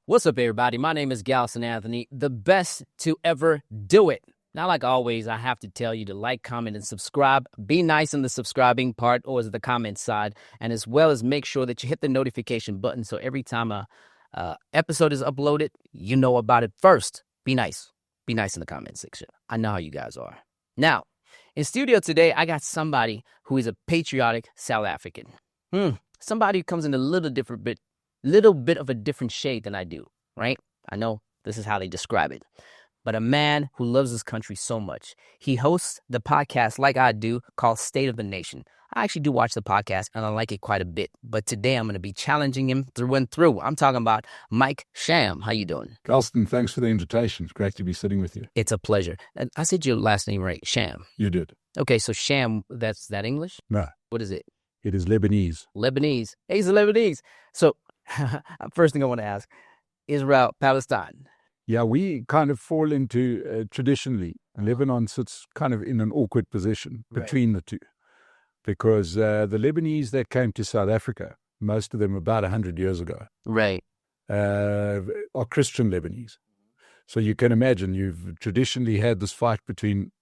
What's up, everybody? My name is Galson Anthony, the best to ever do it. Now, like always, I have to tell you to like, comment, and subscribe. Be nice in the subscribing part or the comment side, and as well as make sure that you hit the notification button so every time a episode is uploaded, you know about it first. Be nice. Be nice in the comment section. I know how you guys are. Now, in studio today, I got somebody who is a patriotic South African. Somebody who comes in a little bit of a different shade than I do, right? I know this is how they describe it. But a man who loves his country so much. He hosts the podcast like I do called State of the Nation. I actually do watch the podcast and I like it quite a bit. But today I'm going to be challenging him through and through. I'm talking about Mike Sham. How you doing? Galston, thanks for the invitation. It's great to be sitting with you. It's a pleasure. And I said your last name right, Sham. You did. Okay, so Sham, that's that English? No. What is it? It is Lebanese. Lebanese. Hey, he's a Lebanese. So first thing I want to ask, Israel, Palestine. Yeah, we kind of fall into, traditionally, Lebanon sits kind of in an awkward position between the two. Because the Lebanese that came to South Africa, most of them about 100 years ago, are Christian Lebanese. So you can imagine you've traditionally had this fight between,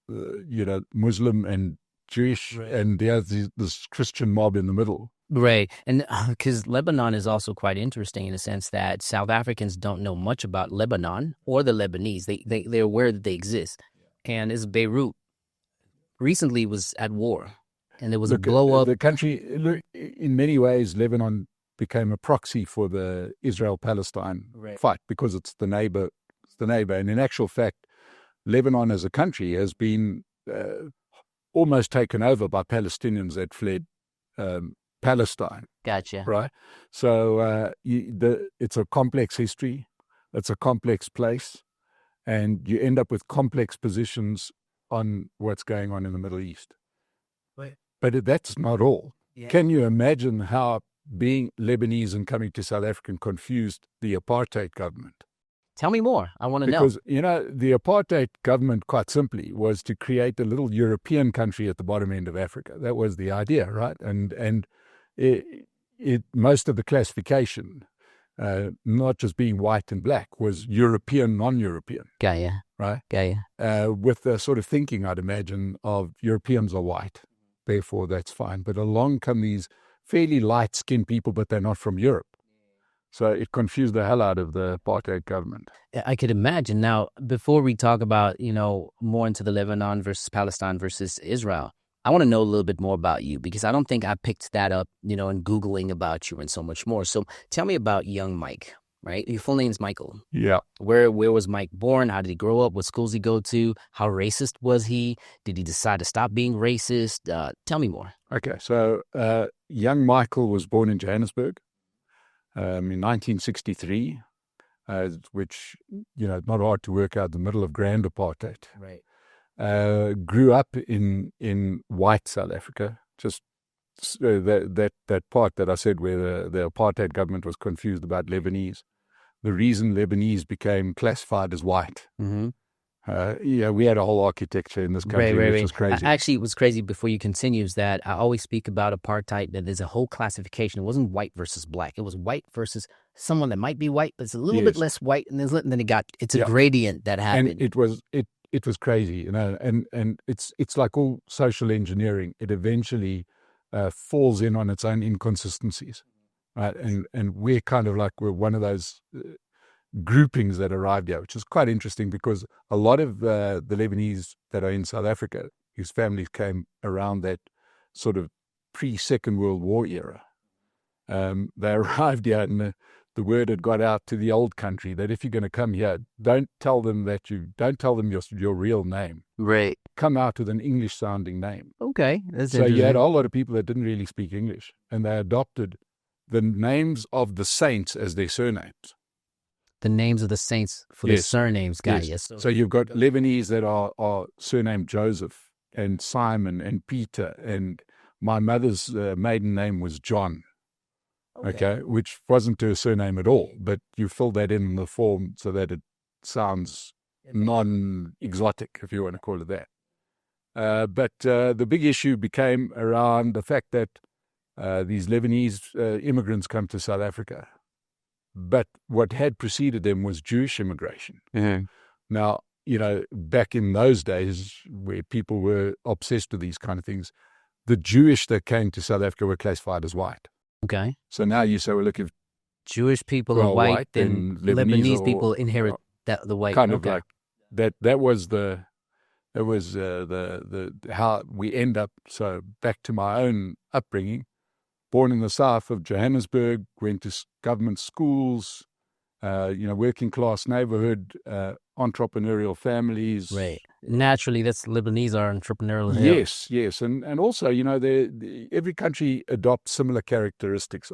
Muslim and Jewish, and there's this Christian mob in the middle. Right. And because Lebanon is also quite interesting in the sense that South Africans don't know much about Lebanon or the Lebanese. They're aware that they exist. And it's Beirut recently was at war. And there was a blow up. The country, in many ways, Lebanon became a proxy for the Israel-Palestine fight because it's the neighbor. And in actual fact, Lebanon as a country has been almost taken over by Palestinians that fled Palestine. Gotcha. Right. So it's a complex history. It's a complex place. And you end up with complex positions on what's going on in the Middle East. But that's not all. Yeah. Can you imagine how being Lebanese and coming to South Africa confused the apartheid government? Tell me more. I want to know. Because, the apartheid government, quite simply, was to create a little European country at the bottom end of Africa. That was the idea, right? And most of the classification, not just being white and black, was European, non-European. Right? With the sort of thinking, I'd imagine, of Europeans are white, therefore that's fine. But along come these fairly light-skinned people, but they're not from Europe. So it confused the hell out of the apartheid government. I could imagine. Now, before we talk about, more into the Lebanon versus Palestine versus Israel, I want to know a little bit more about you because I don't think I picked that up, in Googling about you and so much more. So tell me about young Mike, right? Your full name is Michael. Yeah. Where was Mike born? How did he grow up? What schools did he go to? How racist was he? Did he decide to stop being racist? Tell me more. Okay. So young Michael was born in Johannesburg. In 1963, which, not hard to work out, the middle of grand apartheid. Right. Grew up in white South Africa, just that part that I said where the apartheid government was confused about Lebanese. The reason Lebanese became classified as white. Mm-hmm. We had a whole architecture in this country, which was crazy. Actually, it was crazy before you continue is that I always speak about apartheid, that there's a whole classification. It wasn't white versus black. It was white versus someone that might be white, but it's a little bit less white. And then it's a gradient that happened. And it was crazy, and it's like all social engineering. It eventually falls in on its own inconsistencies, right? And we're kind of like, we're one of those groupings that arrived here, which is quite interesting because a lot of the Lebanese that are in South Africa, whose families came around that sort of pre-Second World War era, they arrived here and the word had got out to the old country that if you're going to come here, don't tell them your real name. Right. Come out with an English sounding name. Okay. So you had a whole lot of people that didn't really speak English, and they adopted the names of the saints as their surnames. The names of the saints for their surnames, guys. Yes. So you've got Lebanese that are surnamed Joseph and Simon and Peter, and my mother's maiden name was John. Okay, which wasn't her surname at all, but you fill that in the form so that it sounds non-exotic, if you want to call it that. But the big issue became around the fact that these Lebanese immigrants come to South Africa But what had preceded them was Jewish immigration. Mhm. Now, back in those days where people were obsessed with these kind of things, the Jewish that came to South Africa were classified as white. Okay. So now you say, well, look, if Jewish people well, are white, white, then then Lebanese or- people inherit the white. kind of Okay. like that. That was the how we end up. So back to my own upbringing, born in the south of Johannesburg, went to government schools, working class neighborhood, entrepreneurial families. Right. Naturally, that's Lebanese are entrepreneurial. as hell. Yes, and also, every country adopts similar characteristics.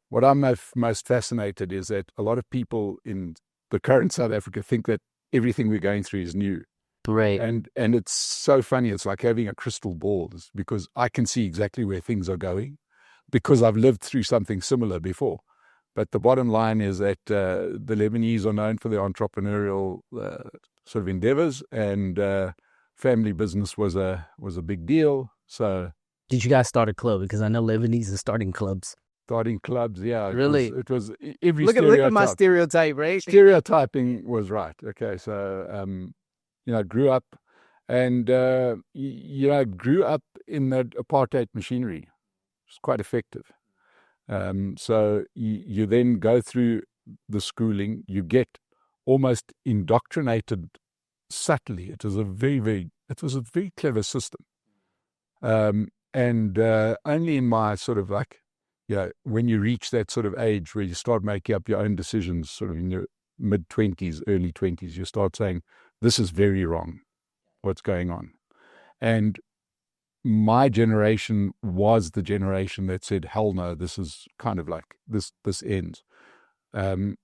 What I'm most fascinated is that a lot of people in the current South Africa think that everything we're going through is new. Right. And it's so funny. It's like having a crystal ball, because I can see exactly where things are going because I've lived through something similar before. But the bottom line is that the Lebanese are known for their entrepreneurial sort of endeavors, and family business was a big deal. So, did you guys start a club? Because I know Lebanese are starting clubs. Starting clubs, yeah. Really? It was every look at my stereotype, right? Stereotyping was right. Okay, so grew up and grew up in the apartheid machinery. It's quite effective. So you then go through the schooling, you get almost indoctrinated subtly. It was a very clever system. And only in my sort of like, when you reach that sort of age where you start making up your own decisions, sort of in your mid-20s, early 20s, you start saying, this is very wrong, what's going on. And my generation was the generation that said, hell no, this is kind of like, this ends. And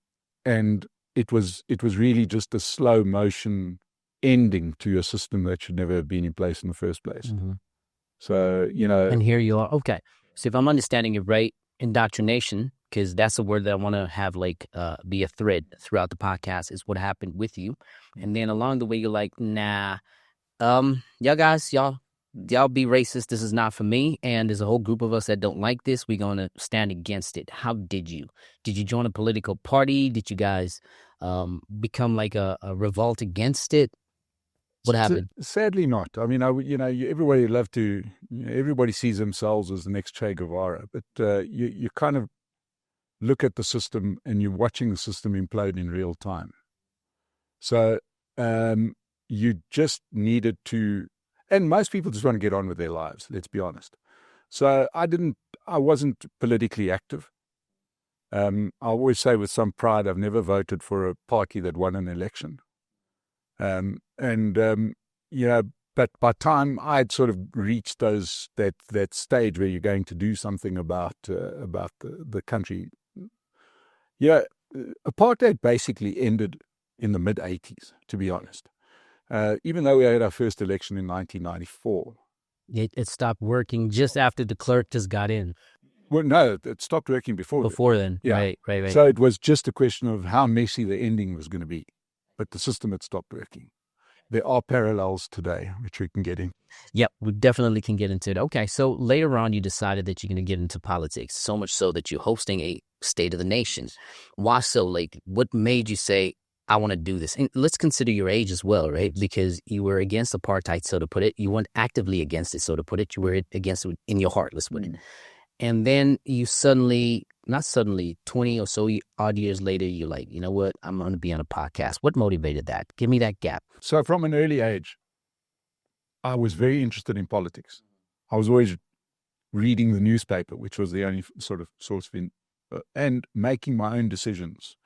it was really just a slow motion ending to a system that should never have been in place in the first place. Mm-hmm. So, and here you are. Okay. So if I'm understanding it right, indoctrination, because that's a word that I want to have be a thread throughout the podcast, is what happened with you. And then along the way, you're like, nah, y'all guys, y'all be racist. This is not for me. And there's a whole group of us that don't like this. We're going to stand against it. How did you? Did you join a political party? Did you guys become like a revolt against it? What happened? Sadly not. I mean, everybody sees themselves as the next Che Guevara, but you kind of look at the system and you're watching the system implode in real time. So you just needed to, and most people just want to get on with their lives, let's be honest. So I wasn't politically active. I always say with some pride, I've never voted for a party that won an election. But by time I'd sort of reached that stage where you're going to do something about the country, apartheid basically ended in the mid-'80s, to be honest. Even though we had our first election in 1994. It stopped working just after the clerk just got in. Well, no, it stopped working before then. Yeah. Right. So it was just a question of how messy the ending was going to be. But the system had stopped working. There are parallels today, which we can get in. Yep, we definitely can get into it. Okay, so later on, you decided that you're going to get into politics, so much so that you're hosting a State of the Nation. Why so late? What made you say, I want to do this? And let's consider your age as well, right? Because you were against apartheid, so to put it. You weren't actively against it, so to put it. You were against it in your heart, let's put it. And then you not suddenly, 20 or so odd years later, you're like, you know what? I'm going to be on a podcast. What motivated that? Give me that gap. So from an early age, I was very interested in politics. I was always reading the newspaper, which was the only sort of source of and making my own decisions.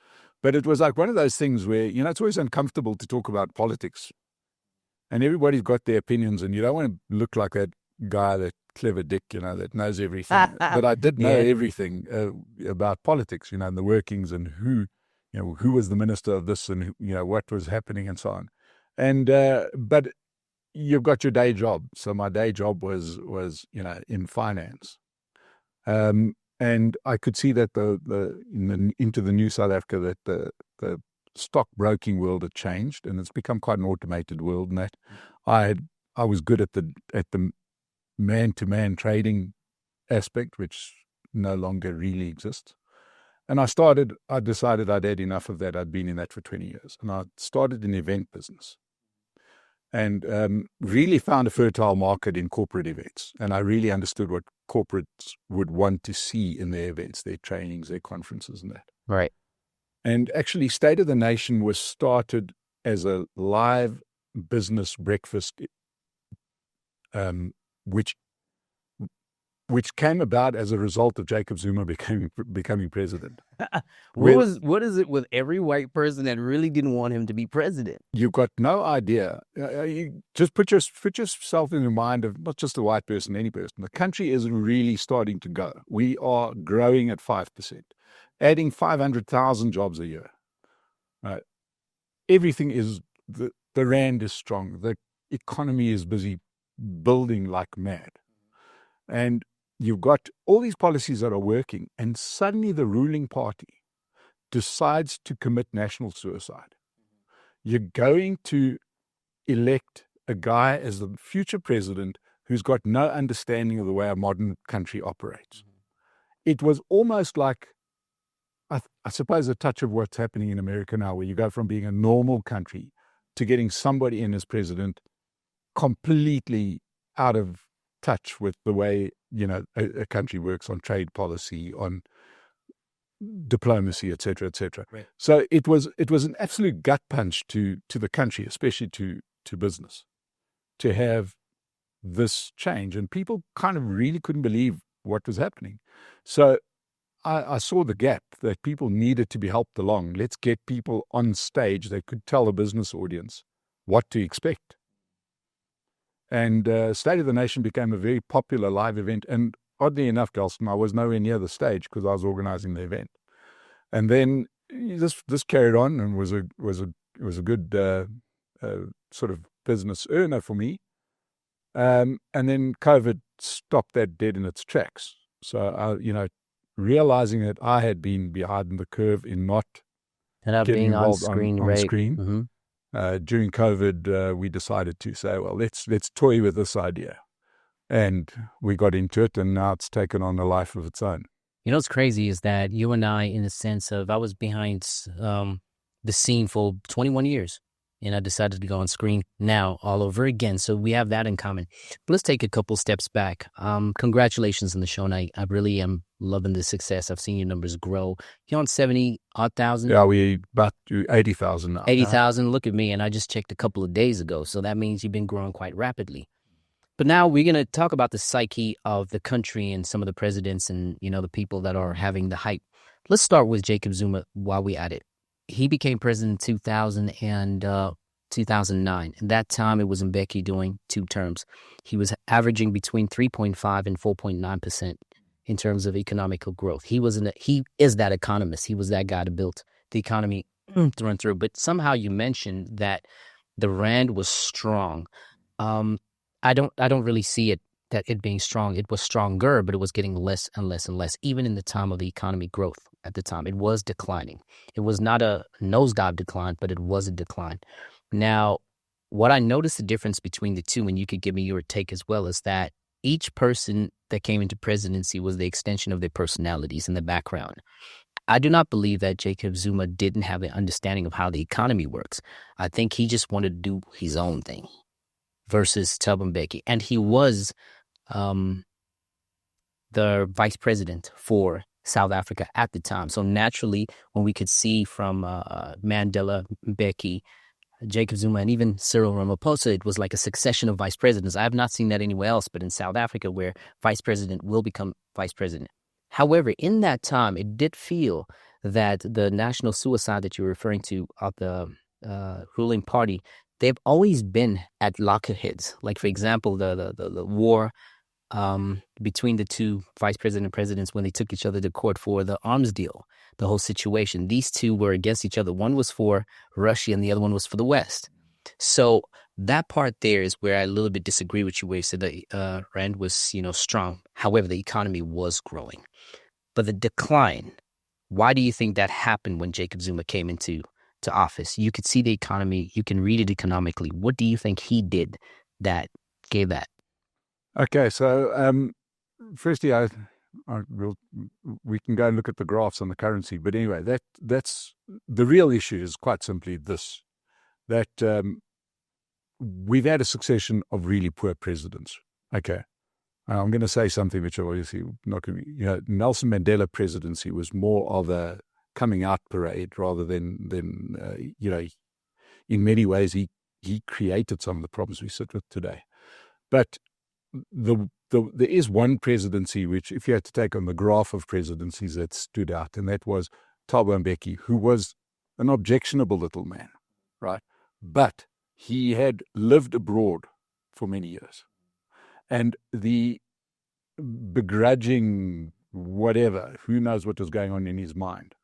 But it was like one of those things where, it's always uncomfortable to talk about politics. And everybody's got their opinions, and you don't want to look like that guy, that clever dick, that knows everything. But I did know everything about politics, and the workings, and who was the minister of this, and what was happening, and so on. And but you've got your day job. So my day job was in finance, and I could see that into the new South Africa that the stockbroking world had changed, and it's become quite an automated world, and that I was good at the man-to-man trading aspect, which no longer really exists. And I decided I'd had enough of that. I'd been in that for 20 years. And I started an event business and really found a fertile market in corporate events. And I really understood what corporates would want to see in their events, their trainings, their conferences and that. Right. And actually, State of the Nation was started as a live business breakfast, which came about as a result of Jacob Zuma becoming president. What is it with every white person that really didn't want him to be president? You've got no idea. You just put yourself in the mind of not just a white person, any person. The country is really starting to go. We are growing at 5%, adding 500,000 jobs a year. Right? Everything is, the rand is strong. The economy is busy building like mad. And you've got all these policies that are working, and suddenly the ruling party decides to commit national suicide. You're going to elect a guy as the future president who's got no understanding of the way a modern country operates. It was almost like, I suppose, a touch of what's happening in America now, where you go from being a normal country to getting somebody in as president completely out of touch with the way, a country works on trade policy, on diplomacy, et cetera, et cetera. Right. So it was an absolute gut punch to the country, especially to business, to have this change. And people kind of really couldn't believe what was happening. So I saw the gap that people needed to be helped along. Let's get people on stage that could tell a business audience what to expect. And State of the Nation became a very popular live event. And oddly enough, Galston, I was nowhere near the stage because I was organizing the event. And then this carried on and was a good sort of business earner for me. And then COVID stopped that dead in its tracks. So realizing that I had been behind the curve in not getting being involved on screen, on screen. Mm-hmm. During COVID, we decided to say, well, let's toy with this idea. And we got into it, and now it's taken on a life of its own. What's crazy is that you and I, in the sense of, I was behind the scene for 21 years, and I decided to go on screen now all over again. So we have that in common. But let's take a couple steps back. Congratulations on the show, and I really am loving the success. I've seen your numbers grow. You're on 70,000. Yeah, we about 80,000 now. 80,000. Look at me, and I just checked a couple of days ago. So that means you've been growing quite rapidly. But now we're going to talk about the psyche of the country and some of the presidents and, the people that are having the hype. Let's start with Jacob Zuma while we're at it. He became president in 2000 and 2009. At that time, it was Mbeki doing 2 terms. He was averaging between 3.5 and 4.9% in terms of economical growth. He is that economist. He was that guy that built the economy through and through. But somehow you mentioned that the rand was strong. I don't really see it being strong. It was stronger, but it was getting less and less and less, even in the time of the economy growth at the time. It was declining. It was not a nosedive decline, but it was a decline. Now, what I noticed the difference between the two, and you could give me your take as well, is that each person that came into presidency was the extension of their personalities and the background. I do not believe that Jacob Zuma didn't have an understanding of how the economy works. I think he just wanted to do his own thing versus Thabo Mbeki. And he was the vice president for South Africa at the time. So naturally, when we could see from Mandela, Mbeki, Jacob Zuma, and even Cyril Ramaphosa, it was like a succession of vice presidents. I have not seen that anywhere else, but in South Africa, where vice president will become vice president. However, in that time, it did feel that the national suicide that you're referring to of the ruling party, they've always been at loggerheads. Like, for example, the war between the two vice president presidents when they took each other to court for the arms deal, the whole situation. These two were against each other. One was for Russia and the other one was for the West. So that part there is where I a little bit disagree with you, where you said the rand was, strong. However, the economy was growing. But the decline, why do you think that happened when Jacob Zuma came into office? You could see the economy. You can read it economically. What do you think he did that gave that? Okay, so firstly, We can go and look at the graphs on the currency. But anyway, that's the real issue is quite simply this, that we've had a succession of really poor presidents. Okay. I'm going to say something which obviously not going to be, Nelson Mandela presidency was more of a coming out parade rather than in many ways he created some of the problems we sit with today. But there is one presidency which, if you had to take on the graph of presidencies, that stood out, and that was Thabo Mbeki, who was an objectionable little man, right? But he had lived abroad for many years. And the begrudging whatever, who knows what was going on in his mind.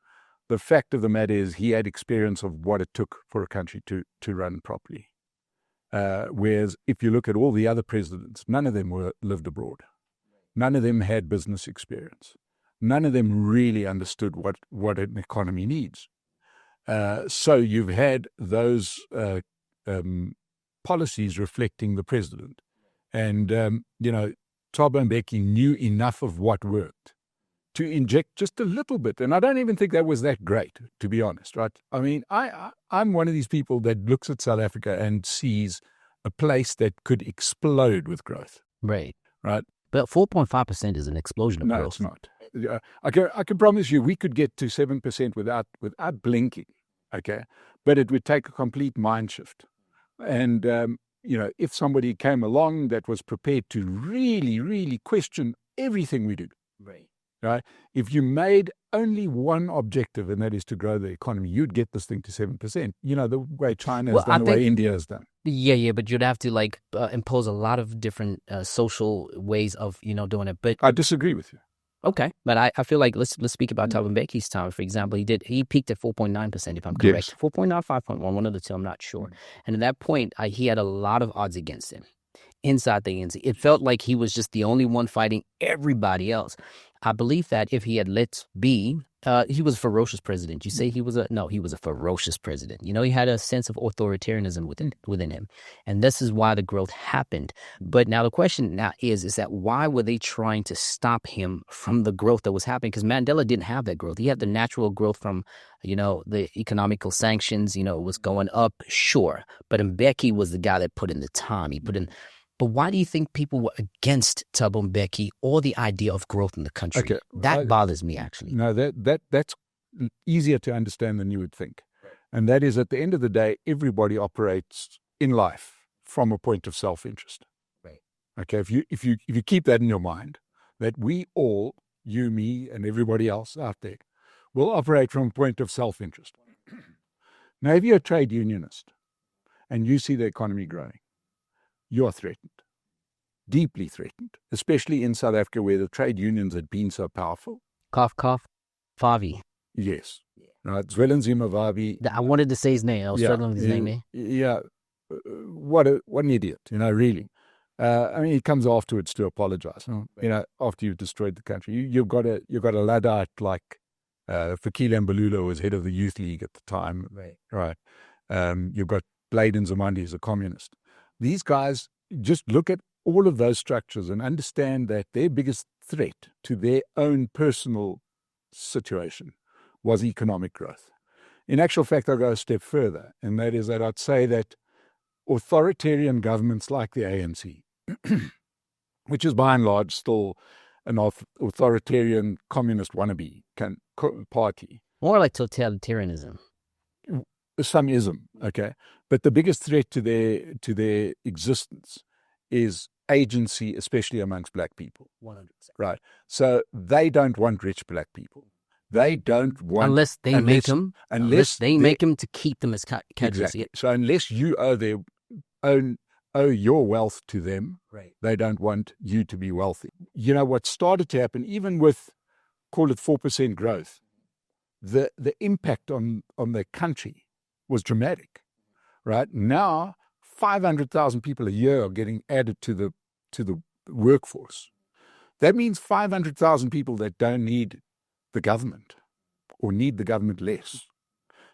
The fact of the matter is he had experience of what it took for a country to run properly. Whereas if you look at all the other presidents, none of them lived abroad. None of them had business experience. None of them really understood what an economy needs. So you've had those policies reflecting the president. And, Thabo Mbeki knew enough of what worked to inject just a little bit. And I don't even think that was that great, to be honest, right? I mean, I'm one of these people that looks at South Africa and sees a place that could explode with growth. Right. Right. But 4.5% is an explosion of growth. No, it's not. I can promise you we could get to 7% without blinking, okay? But it would take a complete mind shift. And, if somebody came along that was prepared to really, really question everything we do, right? If you made only one objective, and that is to grow the economy, you'd get this thing to 7%. The way China has done, the way India has done. Yeah, but you'd have to impose a lot of different social ways of doing it. But I disagree with you. Okay, but I feel like let's speak about Thabo Mbeki's time. For example, he peaked at 4.9%, if I'm correct. Yes. 4.9, 5.1, one of the two, I'm not sure. And at that point, he had a lot of odds against him inside the ANC. It felt like he was just the only one fighting everybody else. I believe that if he had let be, he was a ferocious president. You say he was a ferocious president. He had a sense of authoritarianism within him. And this is why the growth happened. But now the question now is that why were they trying to stop him from the growth that was happening? Because Mandela didn't have that growth. He had the natural growth from, the economical sanctions, it was going up, sure. But Mbeki was the guy that put in the time. He put in. But why do you think people were against Thabo Mbeki or the idea of growth in the country? Okay. That bothers me, actually. No, that's easier to understand than you would think. Right. And that is, at the end of the day, everybody operates in life from a point of self-interest. Right. Okay, if you keep that in your mind, that we all, you, me, and everybody else out there, will operate from a point of self-interest. Now, if you're a trade unionist and you see the economy growing, you're threatened, deeply threatened, especially in South Africa where the trade unions had been so powerful. Cough, cough, Favi. Yes. Right. Zwelin Zuma Vavi. I wanted to say his name. I was struggling with his name. Yeah. What an idiot, really. He comes afterwards to apologize, after you've destroyed the country. You've got a Luddite like Fikile Mbalula was head of the youth league at the time. Right. You've got Bladen Zamandi, who's a communist. These guys just look at all of those structures and understand that their biggest threat to their own personal situation was economic growth. In actual fact, I'll go a step further, and that is that I'd say that authoritarian governments like the ANC, which is by and large still an authoritarian communist wannabe party. More like totalitarianism. Some ism, okay, but the biggest threat to their existence is agency, especially amongst black people. 100%. Right. So they don't want rich black people. They don't want unless they make them to keep them as cadres. Exactly. So unless you owe your wealth to them, right, they don't want you to be wealthy. What started to happen, even with call it 4% growth, the impact on the country was dramatic, right? Now, 500,000 people a year are getting added to the workforce. That means 500,000 people that don't need the government or need the government less.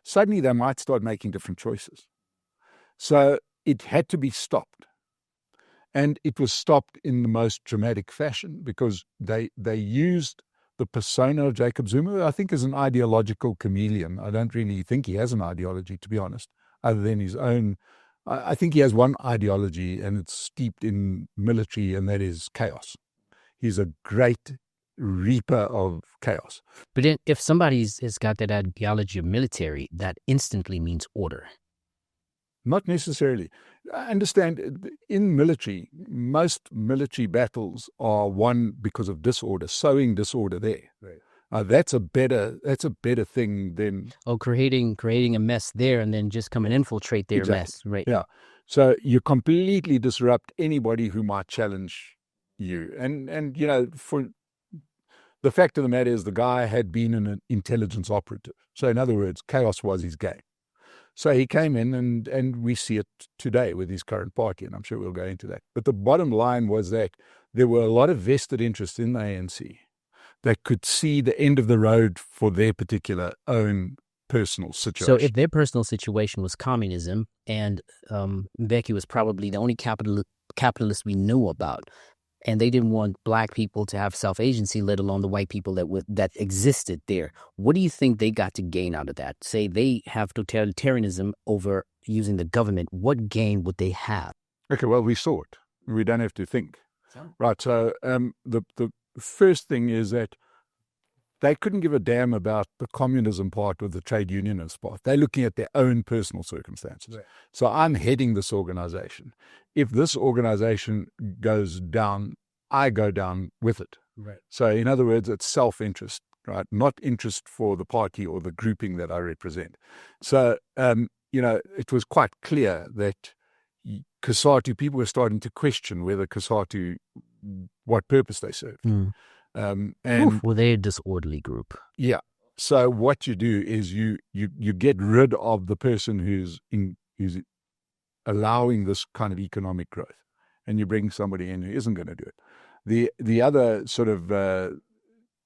Suddenly, they might start making different choices. So it had to be stopped. And it was stopped in the most dramatic fashion because they used the persona of Jacob Zuma, who I think is an ideological chameleon. I don't really think he has an ideology, to be honest, other than his own. I think he has one ideology, and it's steeped in military, and that is chaos. He's a great reaper of chaos. But then if somebody's has got that ideology of military, that instantly means order. Not necessarily. I understand in military, most military battles are won because of disorder, sowing disorder there. Right. That's a better thing than creating a mess there and then just come and infiltrate their mess. Right. Yeah. So you completely disrupt anybody who might challenge you. And for the fact of the matter is the guy had been an intelligence operative. So in other words, chaos was his game. So he came in, and we see it today with his current party, and I'm sure we'll go into that. But the bottom line was that there were a lot of vested interests in the ANC that could see the end of the road for their particular own personal situation. So if their personal situation was communism, and Mbeki was probably the only capitalist we knew about, and they didn't want black people to have self-agency, let alone the white people that existed there. What do you think they got to gain out of that? Say they have totalitarianism over using the government. What gain would they have? Okay, well, we saw it. We don't have to think. Right, so the first thing is that they couldn't give a damn about the communism part or the trade unionist part. They're looking at their own personal circumstances. Right. So I'm heading this organization. If this organization goes down, I go down with it. Right. So in other words, it's self-interest, right? Not interest for the party or the grouping that I represent. So, it was quite clear that COSATU, people were starting to question whether COSATU, what purpose they served. Were they a disorderly group? Yeah. So what you do is you get rid of the person who's allowing this kind of economic growth, and you bring somebody in who isn't going to do it. The other sort of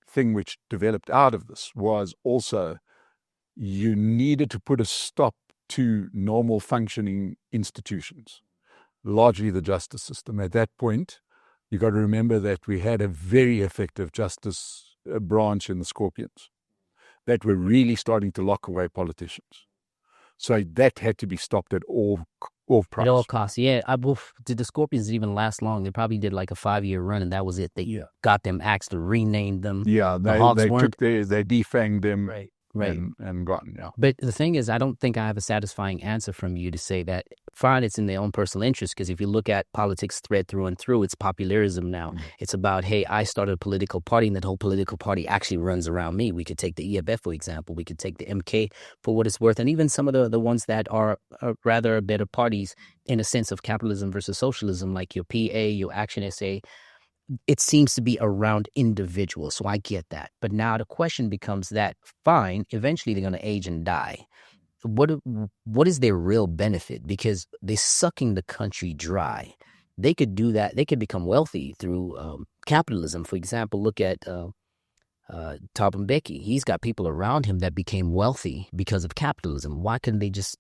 thing which developed out of this was also you needed to put a stop to normal functioning institutions, largely the justice system. At that point, you got to remember that we had a very effective justice branch in the Scorpions that were really starting to lock away politicians. So that had to be stopped at all price. At all costs, yeah. Did the Scorpions even last long? They probably did like a 5-year run, and that was it. They got them axed or renamed them. Yeah, they defanged them. Right. And gone, yeah. But the thing is, I don't think I have a satisfying answer from you to say that, fine, it's in their own personal interest, because if you look at politics thread through and through, it's popularism now. It's about, hey, I started a political party, and that whole political party actually runs around me. We could take the EFF, for example. We could take the MK for what it's worth, and even some of the ones that are rather better parties in a sense of capitalism versus socialism, like your PA, your Action SA. It seems to be around individuals, so I get that. But now the question becomes that, fine, eventually they're going to age and die. What is their real benefit? Because they're sucking the country dry. They could do that. They could become wealthy through capitalism. For example, look at Thabo Mbeki. He's got people around him that became wealthy because of capitalism. Why couldn't they just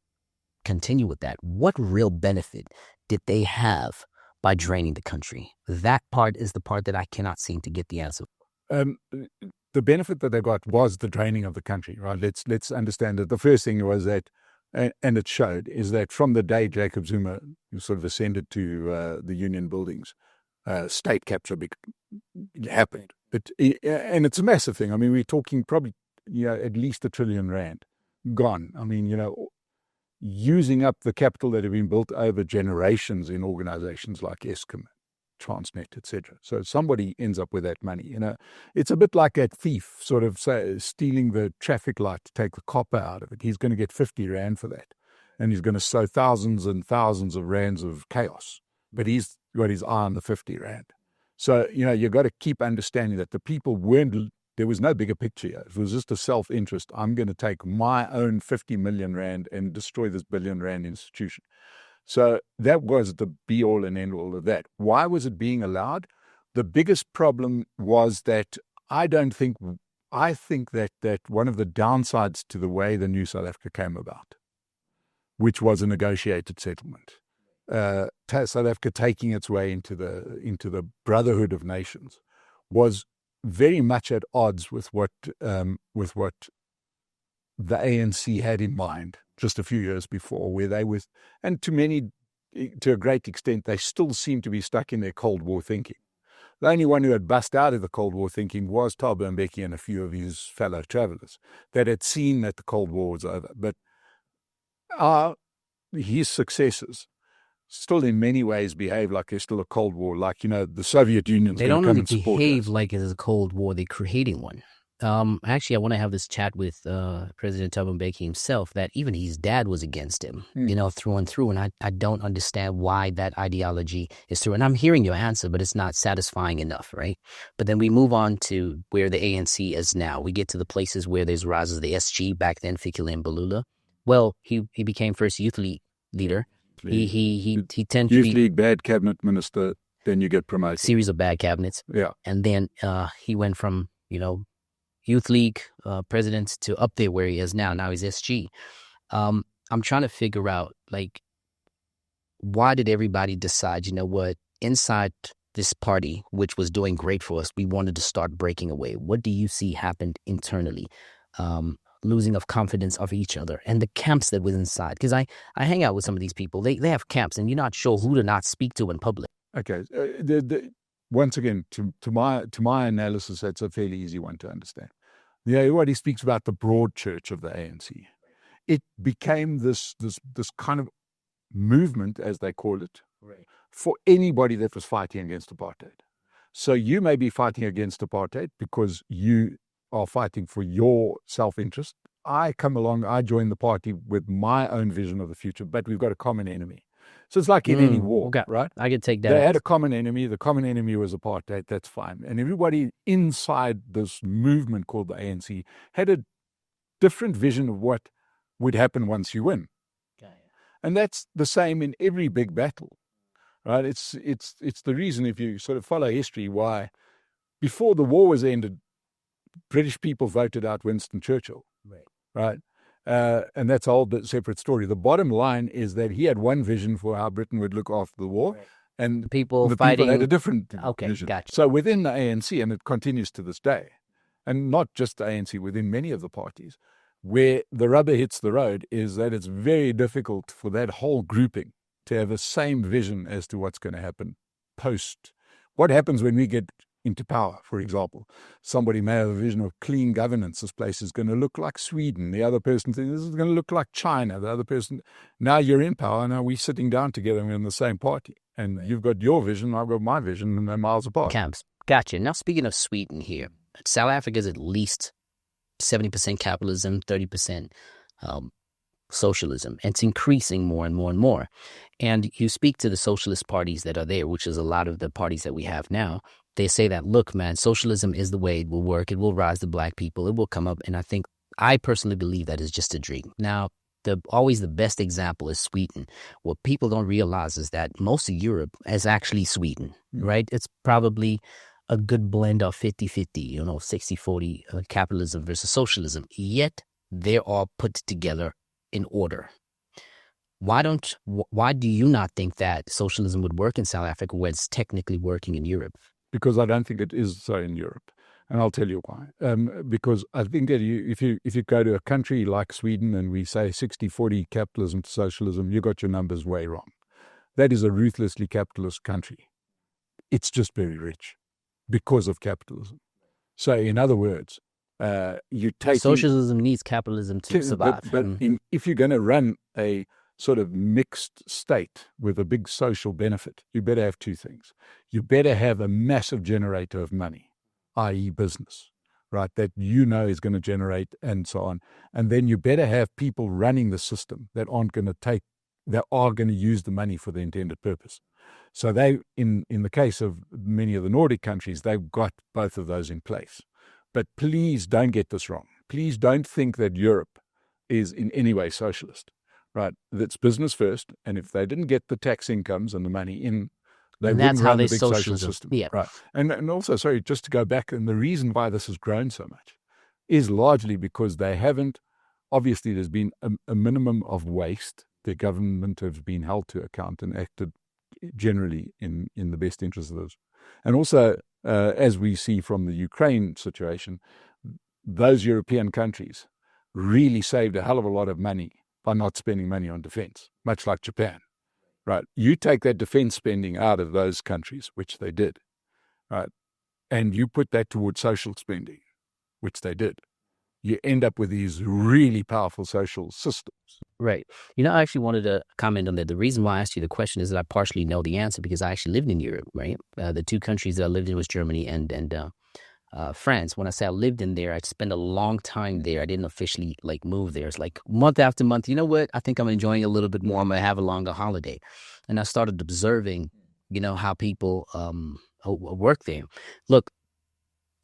continue with that? What real benefit did they have by draining the country? That part is the part that I cannot seem to get the answer. The benefit that they got was the draining of the country, right? Let's understand that the first thing was that, and it showed, is that from the day Jacob Zuma sort of ascended to the union buildings, state capture happened. And it's a massive thing. I mean, we're talking probably at least R1 trillion gone. I mean, using up the capital that had been built over generations in organizations like Eskom, Transnet, etc. So somebody ends up with that money. It's a bit like that thief sort of stealing the traffic light to take the copper out of it. He's going to get 50 rand for that, and he's going to sow thousands and thousands of rands of chaos. But he's got his eye on the 50 rand. So you've got to keep understanding that the people weren't. There was no bigger picture here. It was just a self-interest. I'm going to take my own 50 million rand and destroy this billion rand institution. So that was the be-all and end-all of that. Why was it being allowed? The biggest problem was that I think that one of the downsides to the way the New South Africa came about, which was a negotiated settlement, South Africa taking its way into the Brotherhood of Nations was very much at odds with what the ANC had in mind just a few years before, where they were, and to a great extent, they still seem to be stuck in their Cold War thinking. The only one who had bust out of the Cold War thinking was Thabo Mbeki and a few of his fellow travelers that had seen that the Cold War was over. But his successors still in many ways behave like there's still a Cold War, like, the Soviet Union's They going don't to come really and support behave us. like it's a Cold War. They're creating one. Actually, I want to have this chat with President Thabo Mbeki himself, that even his dad was against him, through and through. And I don't understand why that ideology is through. And I'm hearing your answer, but it's not satisfying enough, right? But then we move on to where the ANC is now. We get to the places where there's rises, the SG, back then, Fikile and Balula. Well, he became first youth league leader. He tended to be... Youth league, bad cabinet minister, then you get promoted. Series of bad cabinets. Yeah. And then he went from, Youth League president to up there where he is now. Now he's SG. I'm trying to figure out, why did everybody decide, inside this party, which was doing great for us, we wanted to start breaking away? What do you see happened internally? Losing of confidence of each other and the camps that was inside. Because I hang out with some of these people. They have camps and you're not sure who to not speak to in public. Okay. Once again, to my analysis, that's a fairly easy one to understand. Everybody speaks about the broad church of the ANC. It became this kind of movement, as they call it, right, for anybody that was fighting against apartheid. So you may be fighting against apartheid because you are fighting for your self-interest. I come along, I join the party with my own vision of the future, but we've got a common enemy. So it's like in any war, okay, right? I can take that. They had a common enemy. The common enemy was apartheid. That's fine. And everybody inside this movement called the ANC had a different vision of what would happen once you win. Okay. And that's the same in every big battle, right? It's the reason, if you sort of follow history, why before the war was ended, British people voted out Winston Churchill, right? And that's a whole separate story. The bottom line is that he had one vision for how Britain would look after the war, and the people had a different vision. Gotcha. So within the ANC, and it continues to this day, and not just the ANC, within many of the parties, where the rubber hits the road is that it's very difficult for that whole grouping to have the same vision as to what's going to happen post. What happens when we get into power, for example? Somebody may have a vision of clean governance. This place is going to look like Sweden. The other person thinks this is going to look like China. The other person, now you're in power. Now we're sitting down together and we're in the same party. And you've got your vision, I've got my vision, and they're miles apart. Camps. Gotcha. Now, speaking of Sweden here, South Africa is at least 70% capitalism, 30% socialism. And it's increasing more and more and more. And you speak to the socialist parties that are there, which is a lot of the parties that we have now. They say that, look, man, socialism is the way it will work. It will rise the black people. It will come up. And I personally believe that is just a dream. Now, always the best example is Sweden. What people don't realize is that most of Europe is actually Sweden, right? It's probably a good blend of 50-50, 60-40 capitalism versus socialism. Yet they are put together in order. Why do you not think that socialism would work in South Africa where it's technically working in Europe? Because I don't think it is so in Europe. And I'll tell you why. Because I think that if you go to a country like Sweden and we say 60-40 capitalism to socialism, you got your numbers way wrong. That is a ruthlessly capitalist country. It's just very rich because of capitalism. So in other words, you take... Socialism needs capitalism to survive. But if you're going to run a sort of mixed state with a big social benefit, you better have two things. You better have a massive generator of money, i.e. business, right, that is going to generate and so on. And then you better have people running the system that are going to use the money for the intended purpose. So they, in the case of many of the Nordic countries, they've got both of those in place. But please don't get this wrong. Please don't think that Europe is in any way socialist. Right, that's business first, and if they didn't get the tax incomes and the money in, they wouldn't run the big social system. Yeah. Right, and also, sorry, just to go back, and the reason why this has grown so much is largely because they haven't. Obviously, there's been a minimum of waste. their government have been held to account and acted generally in the best interest of those. And also, as we see from the Ukraine situation, those European countries really saved a hell of a lot of money by not spending money on defense, much like Japan, right? You take that defense spending out of those countries, which they did, right? And you put that towards social spending, which they did. You end up with these really powerful social systems. Right. I actually wanted to comment on that. The reason why I asked you the question is that I partially know the answer because I actually lived in Europe, right? The two countries that I lived in was Germany and France. When I say I lived in there, I spent a long time there. I didn't officially move there. It's like month after month. You know what? I think I'm enjoying it a little bit more. I'm going to have a longer holiday. And I started observing, how people work there. Look,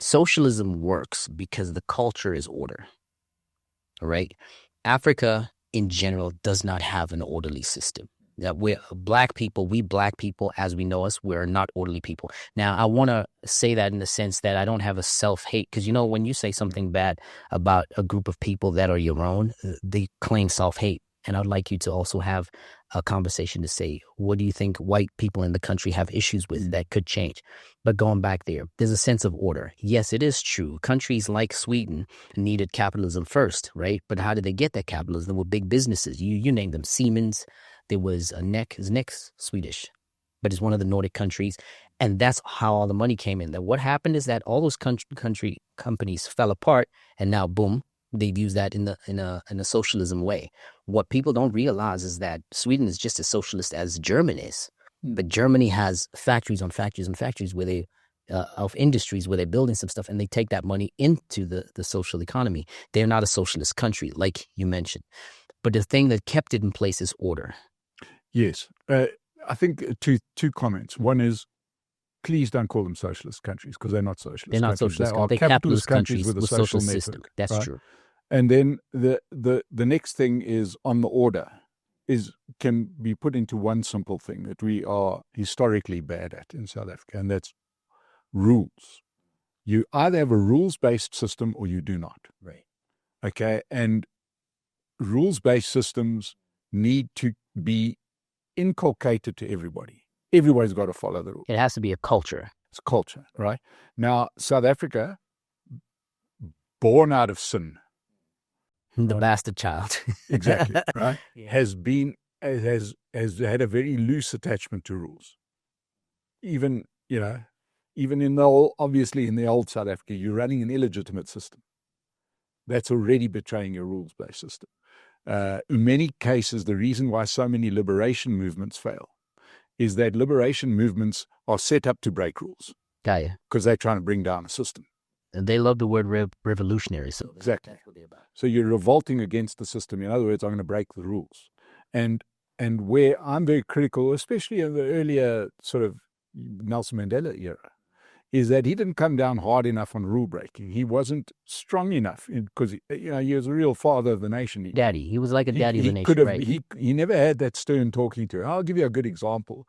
socialism works because the culture is order. All right. Africa in general does not have an orderly system. We're black people, as we know us, we're not orderly people. Now, I want to say that in the sense that I don't have a self-hate, because, when you say something bad about a group of people that are your own, they claim self-hate. And I'd like you to also have a conversation to say, what do you think white people in the country have issues with that could change? But going back there's a sense of order. Yes, it is true. Countries like Sweden needed capitalism first, right? But how did they get that capitalism? With big businesses. You named them. Siemens. There was a Neck's Swedish, but it's one of the Nordic countries. And that's how all the money came in. That what happened is that all those country companies fell apart, and now, boom, they've used that in a socialism way. What people don't realize is that Sweden is just as socialist as Germany is. But Germany has factories on factories and factories where they of industries where they're building some stuff, and they take that money into the social economy. They're not a socialist country, like you mentioned. But the thing that kept it in place is order. Yes. I think two comments. One is, please don't call them socialist countries, because they're not socialist They're not countries. socialist They are capitalist countries with a social system. network. That's right? true. And then the next thing is on the order can be put into one simple thing that we are historically bad at in South Africa, and that's rules. You either have a rules-based system or you do not. Right. Okay? And rules-based systems need to be inculcated to everybody. Everybody's got to follow the rules. It has to be a culture. It's culture, right? Now, South Africa, born out of sin. The bastard child. Exactly, right? Yeah. Has had a very loose attachment to rules. Even in obviously in the old South Africa, you're running an illegitimate system. That's already betraying your rules-based system. In many cases, the reason why so many liberation movements fail is that liberation movements are set up to break rules. Because they're trying to bring down a system. And they love the word revolutionary. So exactly. That's what they're about. So you're revolting against the system. In other words, I'm going to break the rules. And where I'm very critical, especially in the earlier sort of Nelson Mandela era, is that he didn't come down hard enough on rule breaking. He wasn't strong enough because he was a real father of the nation. He was like a daddy of the nation. Right? He never had that stern talking to. I'll give you a good example.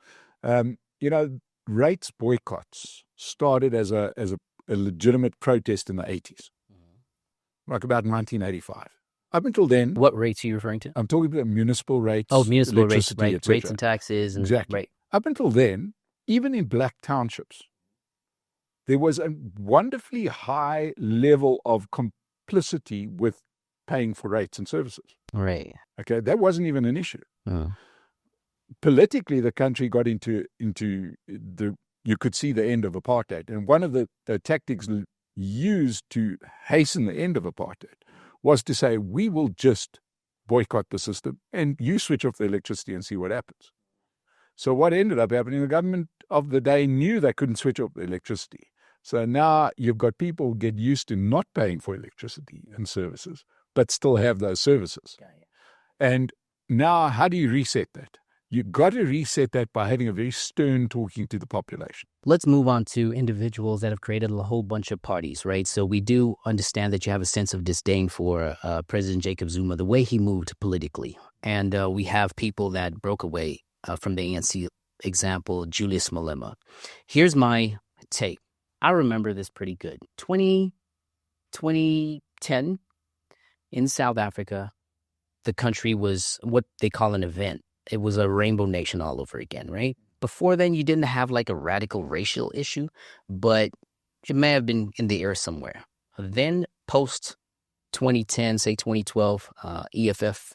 Rates boycotts started as a legitimate protest in the 80s, like about 1985. Up until then, what rates are you referring to? I'm talking about municipal rates. Oh, municipal rates, right? Rates and taxes, and exactly. Right. Up until then, even in black townships, there was a wonderfully high level of complicity with paying for rates and services. Right. Okay, that wasn't even an issue. Oh. Politically, the country got into the. You could see the end of apartheid, and one of the tactics used to hasten the end of apartheid was to say, we will just boycott the system, and you switch off the electricity and see what happens. So what ended up happening, the government of the day knew they couldn't switch off the electricity. So now you've got people who get used to not paying for electricity and services, but still have those services. And now how do you reset that? You've got to reset that by having a very stern talking to the population. Let's move on to individuals that have created a whole bunch of parties, right? So we do understand that you have a sense of disdain for President Jacob Zuma, the way he moved politically. And we have people that broke away from the ANC, example, Julius Malema. Here's my take. I remember this pretty good. 2010 in South Africa, the country was what they call an event. It was a rainbow nation all over again, right? Before then, you didn't have like a radical racial issue, but it may have been in the air somewhere. Then post 2010, say 2012, EFF,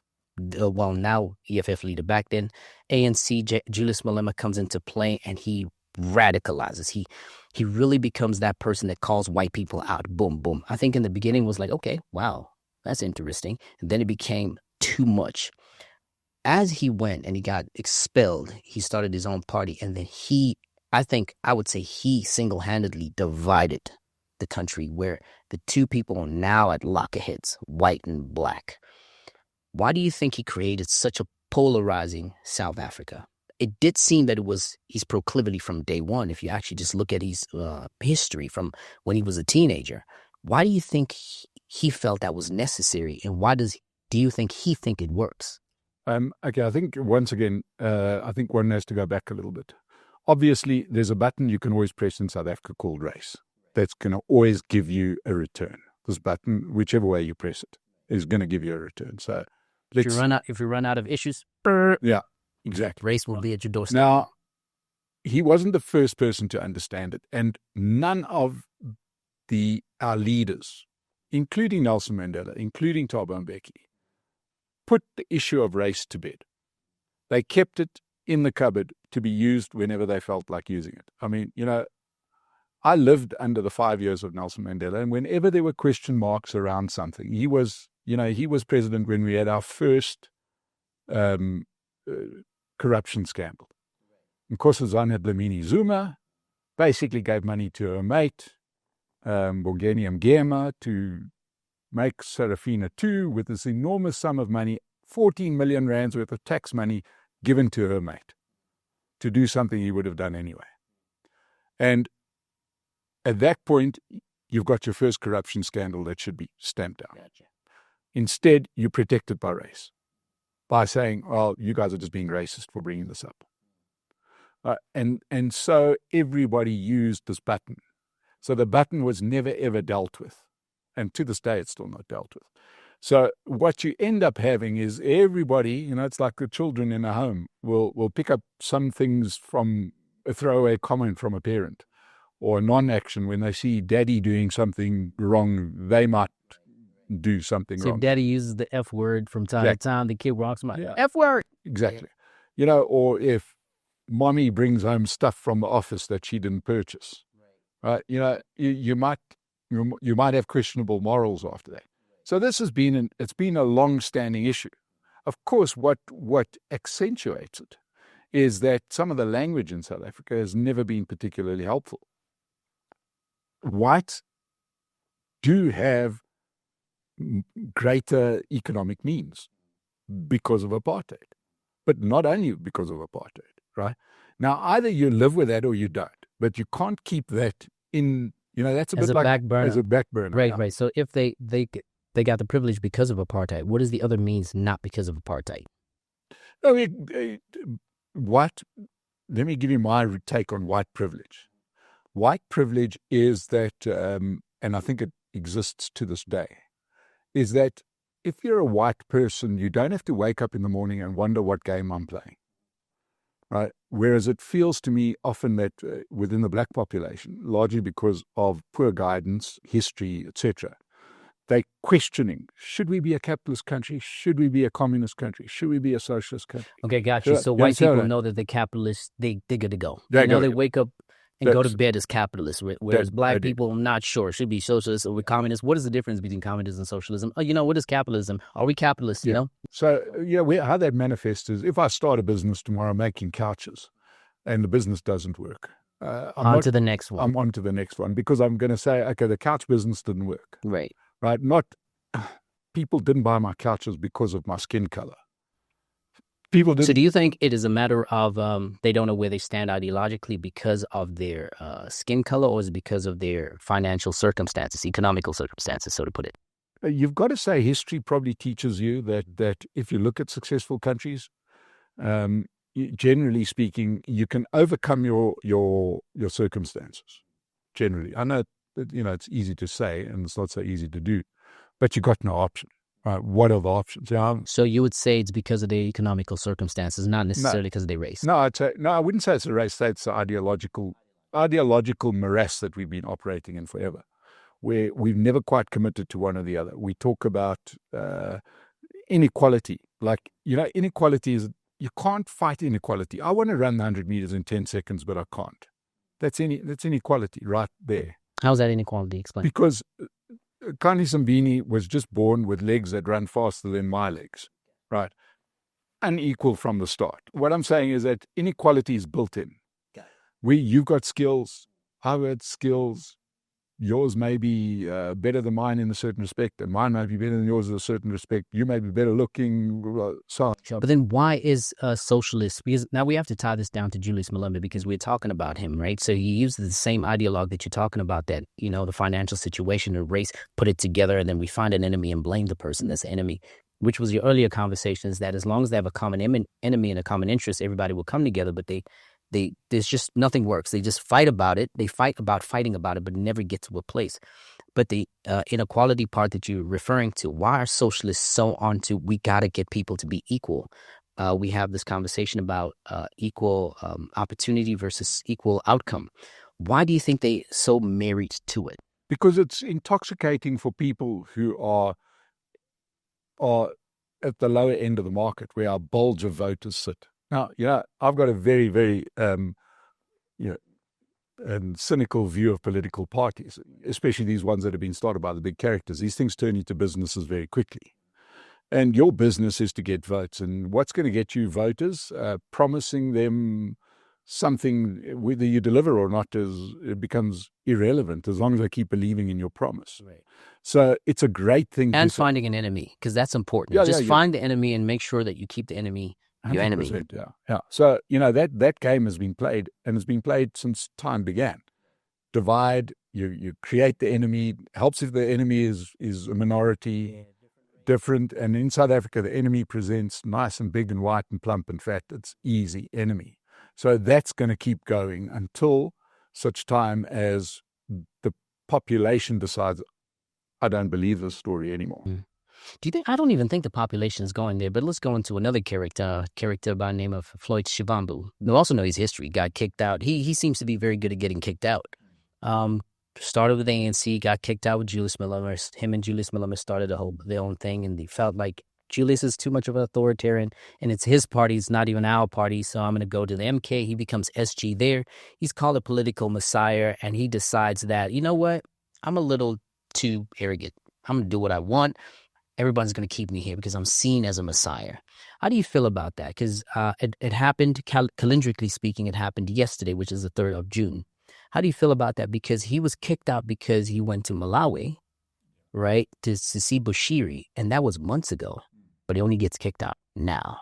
well, now EFF leader, back then, ANC, Julius Malema comes into play and he radicalizes. He really becomes that person that calls white people out. Boom, boom. I think in the beginning was like, okay, wow, that's interesting. And then it became too much. As he went and he got expelled, he started his own party. And then I would say he single-handedly divided the country, where the two people are now at loggerheads, white and black. Why do you think he created such a polarizing South Africa? It did seem that it was his proclivity from day one. If you actually just look at his history from when he was a teenager, why do you think he felt that was necessary? And why do you think he think it works? Okay, I think once again, I think one has to go back a little bit. Obviously, there's a button you can always press in South Africa called race. That's going to always give you a return. This button, whichever way you press it, is going to give you a return. So if you run out of issues, yeah, exactly, race will be at your doorstep. Now, he wasn't the first person to understand it, and none of our leaders, including Nelson Mandela, including Thabo Mbeki, put the issue of race to bed. They kept it in the cupboard to be used whenever they felt like using it. I mean, I lived under the 5 years of Nelson Mandela, and whenever there were question marks around something, he was president when we had our first corruption scandal. Nkosazana Dlamini Zuma basically gave money to her mate, Bongeni Mgema, to make Serafina 2 with this enormous sum of money, 14 million rands worth of tax money given to her mate to do something he would have done anyway. And at that point, you've got your first corruption scandal that should be stamped out. Gotcha. Instead, you protect it by race, by saying, well, you guys are just being racist for bringing this up. And so everybody used this button. So the button was never, ever dealt with. And to this day, it's still not dealt with. So what you end up having is everybody, it's like the children in a home will pick up some things from a throwaway comment from a parent, or non-action. When they see daddy doing something wrong, they might do something wrong. If daddy uses the F word from time to time, the kid walks by, F word. Exactly. Or if mommy brings home stuff from the office that she didn't purchase, right? You might have questionable morals after that. So this has been it's been a long-standing issue. Of course, what accentuates it is that some of the language in South Africa has never been particularly helpful. Whites do have greater economic means because of apartheid, but not only because of apartheid, right? Now, either you live with that or you don't, but you can't keep that in, that's as a back burner. As a back burner. Right, right. So if they got the privilege because of apartheid, what is the other means not because of apartheid? Let me give you my take on white privilege. White privilege is that, and I think it exists to this day, is that if you're a white person, you don't have to wake up in the morning and wonder what game I'm playing, right? Whereas it feels to me often that within the black population, largely because of poor guidance, history, etc., they're questioning, should we be a capitalist country? Should we be a communist country? Should we be a socialist country? Okay, got you. So white people know that they're capitalists, they're good to go. They wake up and go to bed as capitalists, whereas black people, I'm not sure, should be socialists or communists. What is the difference between communism and socialism? What is capitalism? Are we capitalists, So, how that manifests is if I start a business tomorrow making couches and the business doesn't work. On to the next one. I'm on to the next one because I'm going to say, okay, the couch business didn't work. Right. Right? Not, people didn't buy my couches because of my skin color. People didn't. So do you think it is a matter of they don't know where they stand ideologically because of their skin color, or is it because of their financial circumstances, economical circumstances, so to put it? You've got to say history probably teaches you that if you look at successful countries, generally speaking, you can overcome your circumstances. Generally, I know that it's easy to say and it's not so easy to do, but you got no option. What are the options? Yeah. So you would say it's because of their economical circumstances, not necessarily because of their race. No, I wouldn't say it's a race. It's an ideological morass that we've been operating in forever, where we've never quite committed to one or the other. We talk about inequality. Like, inequality is, you can't fight inequality. I want to run the 100 meters in 10 seconds, but I can't. That's inequality right there. How's that inequality? Explain. Because Kani Sambini was just born with legs that run faster than my legs, right? Unequal from the start. What I'm saying is that inequality is built in. You've got skills, I've got skills, yours may be better than mine in a certain respect, and mine might be better than yours in a certain respect. You may be better looking, so on. But then why is a socialist? Because now we have to tie this down to Julius Malema, because we're talking about him, right? So he uses the same ideologue that you're talking about, that, the financial situation and race, put it together, and then we find an enemy and blame the person that's the enemy, which was your earlier conversations, that as long as they have a common enemy and a common interest, everybody will come together, but there's just nothing works. They just fight about it. They fight about fighting about it, but never get to a place. But the inequality part that you're referring to, why are socialists so onto, we got to get people to be equal? We have this conversation about equal opportunity versus equal outcome. Why do you think they so married to it? Because it's intoxicating for people who are at the lower end of the market, where our bulge of voters sit. Now, I've got a very, very, cynical view of political parties, especially these ones that have been started by the big characters. These things turn into businesses very quickly. And your business is to get votes. And what's going to get you voters? Promising them something, whether you deliver or not, it becomes irrelevant as long as they keep believing in your promise. Right. So it's a great thing. And finding an enemy, because that's important. Just find the enemy and make sure that you keep the enemy your enemy. Yeah. So, that game has been played, and it's been played since time began. Divide, you create the enemy. Helps if the enemy is a minority, different. And in South Africa, the enemy presents nice and big and white and plump and fat. It's easy enemy. So that's going to keep going until such time as the population decides, I don't believe this story anymore. Do you think? I don't even think the population is going there, but let's go into another character by the name of Floyd Shivambu. We also know his history. Got kicked out. He seems to be very good at getting kicked out. Started with the ANC, got kicked out with Julius Malema. Him and Julius Malema started their own thing, and they felt like Julius is too much of an authoritarian, and it's his party. It's not even our party, so I'm going to go to the MK. He becomes SG there. He's called a political messiah, and he decides that, you know what? I'm a little too arrogant. I'm going to do what I want. Everybody's going to keep me here because I'm seen as a messiah. How do you feel about that? Because it happened, calendrically speaking, it happened yesterday, which is the 3rd of June. How do you feel about that? Because he was kicked out because he went to Malawi, right, to see Bushiri, and that was months ago. But he only gets kicked out now.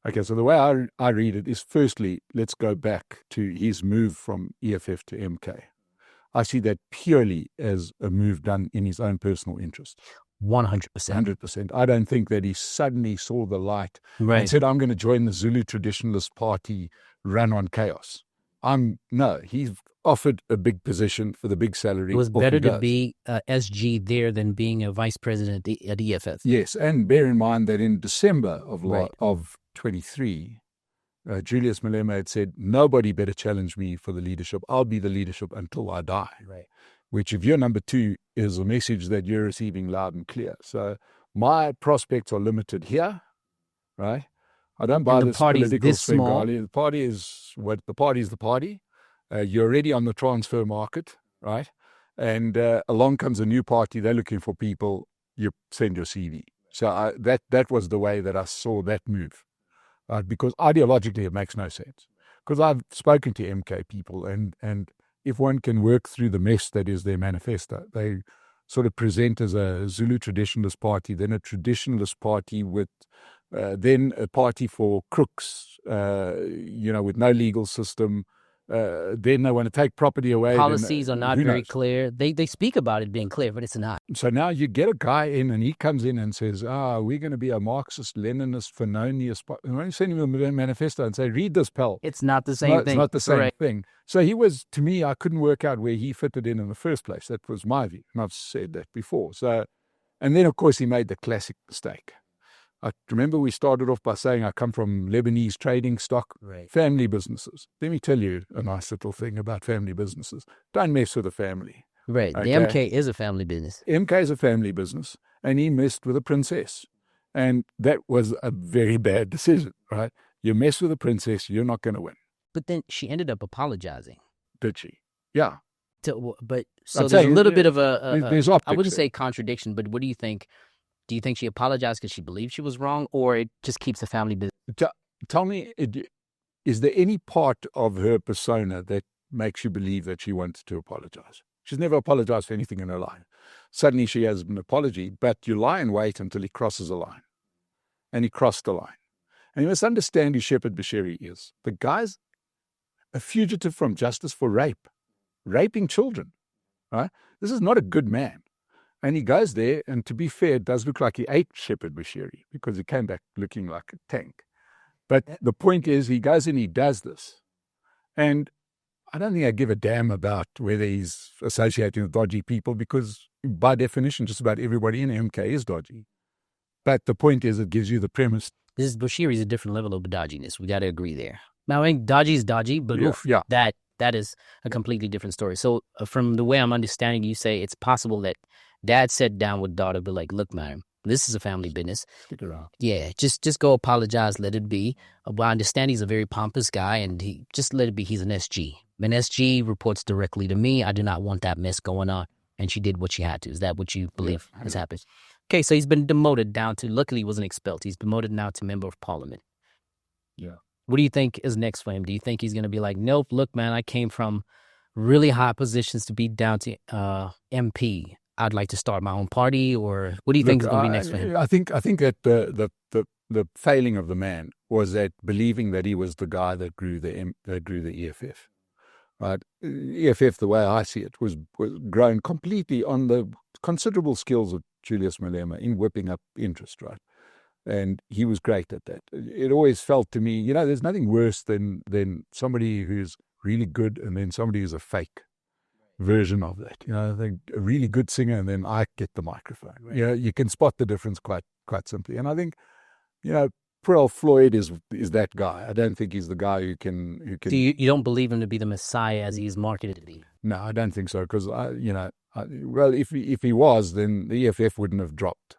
Okay, so the way I read it is, firstly, let's go back to his move from EFF to MK. I see that purely as a move done in his own personal interest. 100%. 100%. I don't think that he suddenly saw the light and said, I'm going to join the Zulu Traditionalist Party, run on chaos. No, he's offered a big position for the big salary. It was better to be SG there than being a vice president at EFF. Yes, and bear in mind that in December of 23, Julius Malema had said, nobody better challenge me for the leadership. I'll be the leadership until I die. Right. Which, if you're number 2, is a message that you're receiving loud and clear. So my prospects are limited here, right? I don't buy this political Svengali. The party is the party. You're already on the transfer market, right? And along comes a new party. They're looking for people. You send your CV. So that was the way that I saw that move, because ideologically it makes no sense. Because I've spoken to MK people, and if one can work through the mess that is their manifesto, they sort of present as a Zulu traditionalist party, then a traditionalist party with then a party for crooks, with no legal system. Then they want to take property away. Policies are not very clear. They speak about it being clear, but it's not. So now you get a guy in, and he comes in and says, we're going to be a Marxist, Leninist, Fanoniist. And I send him a manifesto and say, read this, pal. It's not the same thing. It's not the same thing. So he was, to me, I couldn't work out where he fitted in the first place. That was my view. And I've said that before. So, And then, of course, he made the classic mistake. I remember we started off by saying I come from Lebanese trading stock, family businesses. Let me tell you a nice little thing about family businesses. Don't mess with a family. Right. Okay? The MK is a family business. MK is a family business, and he messed with a princess. And that was a very bad decision, right? You mess with a princess, you're not going to win. But then she ended up apologizing. Did she? Yeah. But so I'm there's saying, a little bit of there's I optics wouldn't there. say contradiction, but what do you think? Do you think she apologized because she believed she was wrong, or it just keeps the family business? Tell me, is there any part of her persona that makes you believe that she wants to apologize? She's never apologized for anything in her life. Suddenly she has an apology, but you lie in wait until he crosses a line. And he crossed the line. And you must understand who Shepherd Bashiri is. The guy's a fugitive from justice for rape, raping children, right? This is not a good man. And he goes there, and to be fair, it does look like he ate Shepherd Bashiri because he came back looking like a tank. But the point is, he goes and he does this. And I don't think I give a damn about whether he's associating with dodgy people because, by definition, just about everybody in MK is dodgy. But the point is, it gives you the premise. Bashiri's a different level of dodginess. We got to agree there. Now, I think dodgy is dodgy, but that is a completely different story. So from the way I'm understanding, you say it's possible that dad sat down with daughter, but like, look, man, this is a family business. Stick around. Yeah, just go apologize, let it be. I understand he's a very pompous guy, and he just let it be. He's an SG. An SG reports directly to me. I do not want that mess going on. And she did what she had to. Is that what you believe has happened? Okay, so he's been demoted down to, luckily he wasn't expelled. He's demoted now to member of parliament. Yeah. What do you think is next for him? Do you think he's going to be like, nope, look, man, I came from really high positions to be down to MP. I'd like to start my own party, or what do you think is going to be next for him? I think that the failing of the man was that believing that he was the guy that grew the EFF. Right, EFF, the way I see it, was grown completely on the considerable skills of Julius Malema in whipping up interest, right? And he was great at that. It always felt to me, there's nothing worse than somebody who's really good and then somebody who's a fake version of that. I think a really good singer and then I get the microphone. Right. You can spot the difference quite simply. And I think, Pearl Floyd is that guy. I don't think he's the guy who can. So you don't believe him to be the Messiah as he's marketed to be? No, I don't think so. Because if he was, then the EFF wouldn't have dropped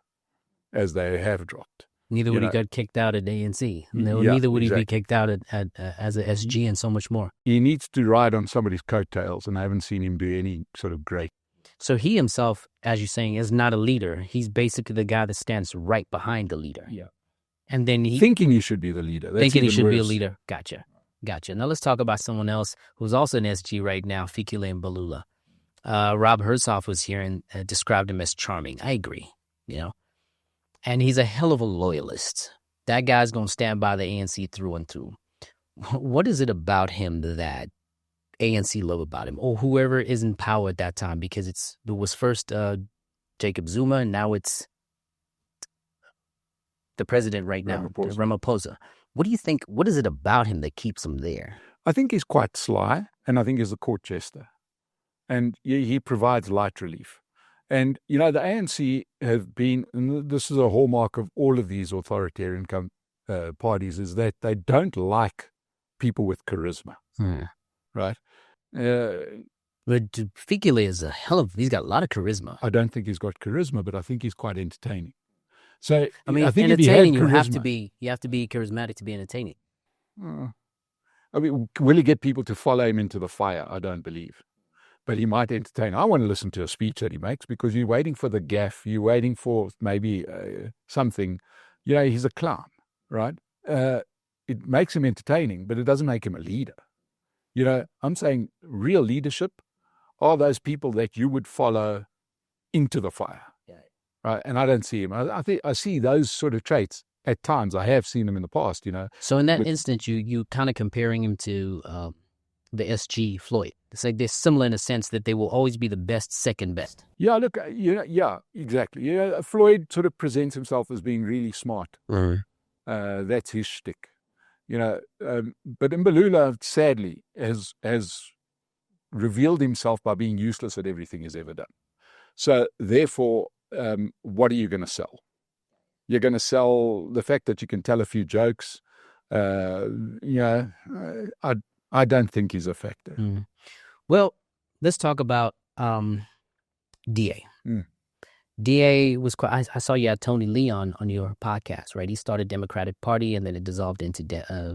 as they have dropped. Neither would he got kicked out at ANC. Neither would he be kicked out as a SG and so much more. He needs to ride on somebody's coattails, and I haven't seen him do any sort of great. So he himself, as you're saying, is not a leader. He's basically the guy that stands right behind the leader. Yeah. And then thinking he should be the leader. That's thinking he should worse. be a leader. Gotcha. Now let's talk about someone else who's also an SG right now, Fikile Mbalula. Rob Herzog was here and described him as charming. I agree, And he's a hell of a loyalist. That guy's going to stand by the ANC through and through. What is it about him that ANC love about him, or whoever is in power at that time? Because it was first Jacob Zuma, and now it's the president right now, Ramaphosa. What do you think? What is it about him that keeps him there? I think he's quite sly, and I think he's a court jester. And he provides light relief. And, the ANC have been, and this is a hallmark of all of these authoritarian parties, is that they don't like people with charisma. Right? But Fikile is he's got a lot of charisma. I don't think he's got charisma, but I think he's quite entertaining. So I think entertaining, you have to be charismatic to be entertaining. Will he get people to follow him into the fire? I don't believe. But he might entertain. I want to listen to a speech that he makes because you're waiting for the gaffe. You're waiting for maybe something. He's a clown, right? It makes him entertaining, but it doesn't make him a leader. I'm saying real leadership are those people that you would follow into the fire. Right, and I don't see him. I think I see those sort of traits at times. I have seen them in the past, So in that instance, you kind of comparing him to the SG Floyd. It's like they're similar in a sense that they will always be the best, second best. Yeah, look, yeah, exactly. Floyd sort of presents himself as being really smart. Mm-hmm. That's his shtick, But Mbalula, sadly, has revealed himself by being useless at everything he's ever done. So therefore, what are you going to sell? You're going to sell the fact that you can tell a few jokes. I don't think he's a factor. Mm. Well, let's talk about DA. DA was quite, I saw you had Tony Lee on your podcast, right? He started Democratic Party and then it dissolved into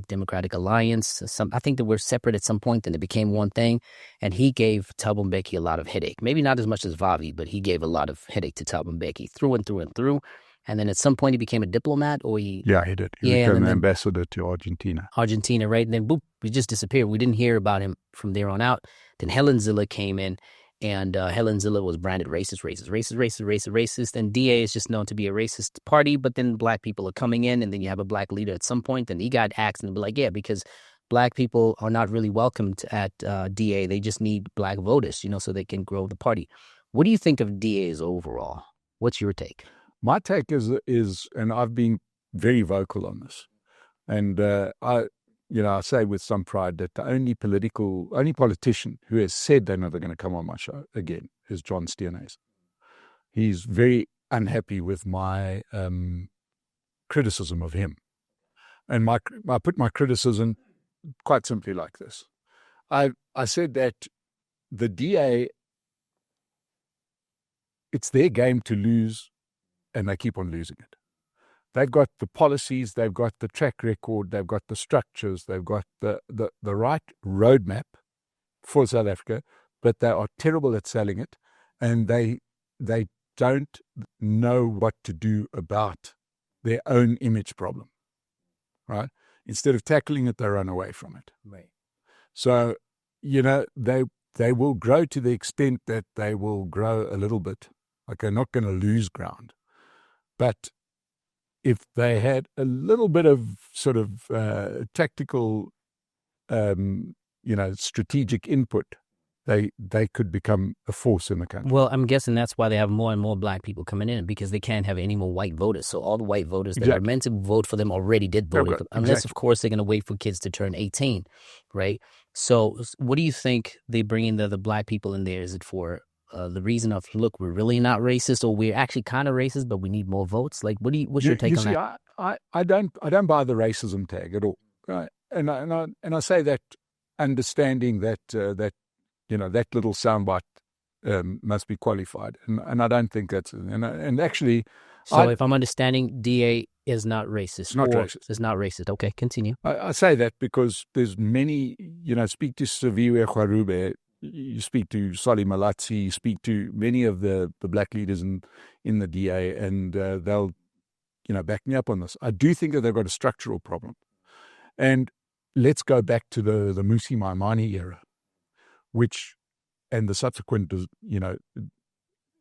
Democratic Alliance. I think they were separate at some point, then it became one thing. And he gave Thabo Mbeki a lot of headache. Maybe not as much as Vavi, but he gave a lot of headache to Thabo Mbeki through and through and through. And then at some point he became a diplomat, or he... Yeah, he did. He became an ambassador to Argentina. Argentina, right? And then boop, he just disappeared. We didn't hear about him from there on out. Then Helen Zille came in. And Helen Zille was branded racist. And DA is just known to be a racist party. But then black people are coming in, and then you have a black leader at some point. And he got axed and be like, yeah, because black people are not really welcomed at DA. They just need black voters, so they can grow the party. What do you think of DA's overall? What's your take? My take is, and I've been very vocal on this, and I say with some pride that the only politician who has said they're never going to come on my show again is John Steenhuisen. He's very unhappy with my criticism of him. And I put my criticism quite simply like this. I said that the DA, it's their game to lose, and they keep on losing it. They've got the policies, they've got the track record, they've got the structures, they've got the right roadmap for South Africa, but they are terrible at selling it, and they don't know what to do about their own image problem, right? Instead of tackling it, they run away from it. Right. So, they will grow to the extent that they will grow a little bit. Like, they're not going to lose ground. But if they had a little bit of sort of tactical, strategic input, they could become a force in the country. Well, I'm guessing that's why they have more and more black people coming in, because they can't have any more white voters. So all the white voters that are meant to vote for them already did vote for them. Unless, of course, they're going to wait for kids to turn 18, right? So what do you think they bring in the black people in there? Is it for the reason of, look, we're really not racist, or we're actually kind of racist, but we need more votes? Like, what's your take on that? I don't buy the racism tag at all, right? And I say that understanding that that little soundbite must be qualified, and I don't think that's and actually. So if I'm understanding, DA is not racist. Racist. It's not racist. Okay, continue. I say that because there's many. Speak to Saviwe Kwarube. You speak to Sali Malatsi, you speak to many of the black leaders in the DA, and they'll, back me up on this. I do think that they've got a structural problem. And let's go back to the Musi Maimane era, and the subsequent,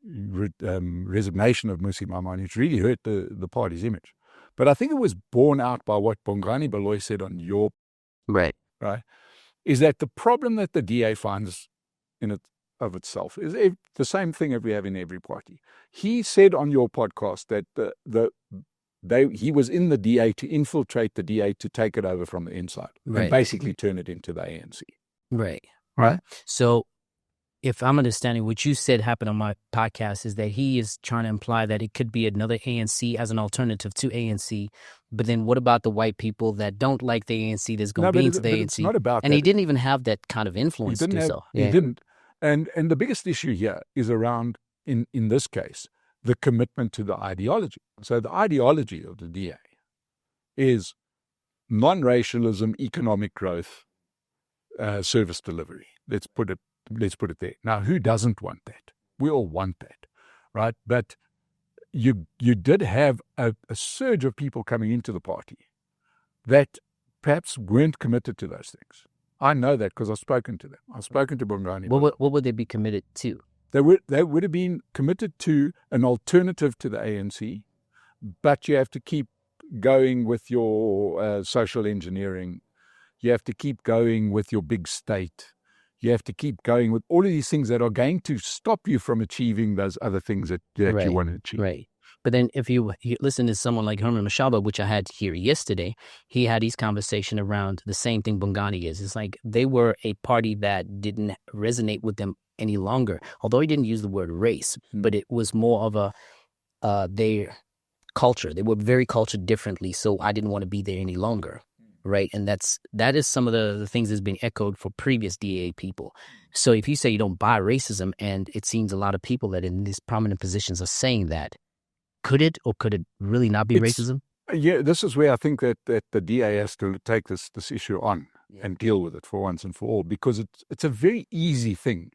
resignation of Musi Maimane, which really hurt the party's image. But I think it was borne out by what Bongani Baloyi said on your... Right. Is that the problem that the DA finds in it of itself is the same thing that we have in every party. He said on your podcast that he was in the DA to infiltrate the DA to take it over from the inside, and basically turn it into the ANC. Right. Right. So if I'm understanding what you said happened on my podcast, is that he is trying to imply that it could be another ANC as an alternative to ANC. But then what about the white people that don't like the ANC that's going to be into the ANC? It's not about and that. He didn't even have that kind of influence to do so. He didn't. And the biggest issue here is around, in this case, the commitment to the ideology. So the ideology of the DA is non-racialism, economic growth, service delivery. Let's put it there. Now, who doesn't want that? We all want that, right? But you did have a surge of people coming into the party that perhaps weren't committed to those things. I know that because I've spoken to them. I've spoken to Bongani. What would they be committed to? They would have been committed to an alternative to the ANC, but you have to keep going with your social engineering. You have to keep going with your big state. You have to keep going with all of these things that are going to stop you from achieving those other things that you want to achieve. Right. But then if you listen to someone like Herman Mashaba, which I had here yesterday, he had his conversation around the same thing Bongani is. It's like they were a party that didn't resonate with them any longer. Although he didn't use the word race, but it was more of a their culture. They were very cultured differently, so I didn't want to be there any longer, right? And that is some of the things that's been echoed for previous DA people. So if you say you don't buy racism, and it seems a lot of people that in these prominent positions are saying that, could it or could it really not be racism? Yeah, this is where I think that the DA has to take this issue on and deal with it for once and for all, because it's a very easy thing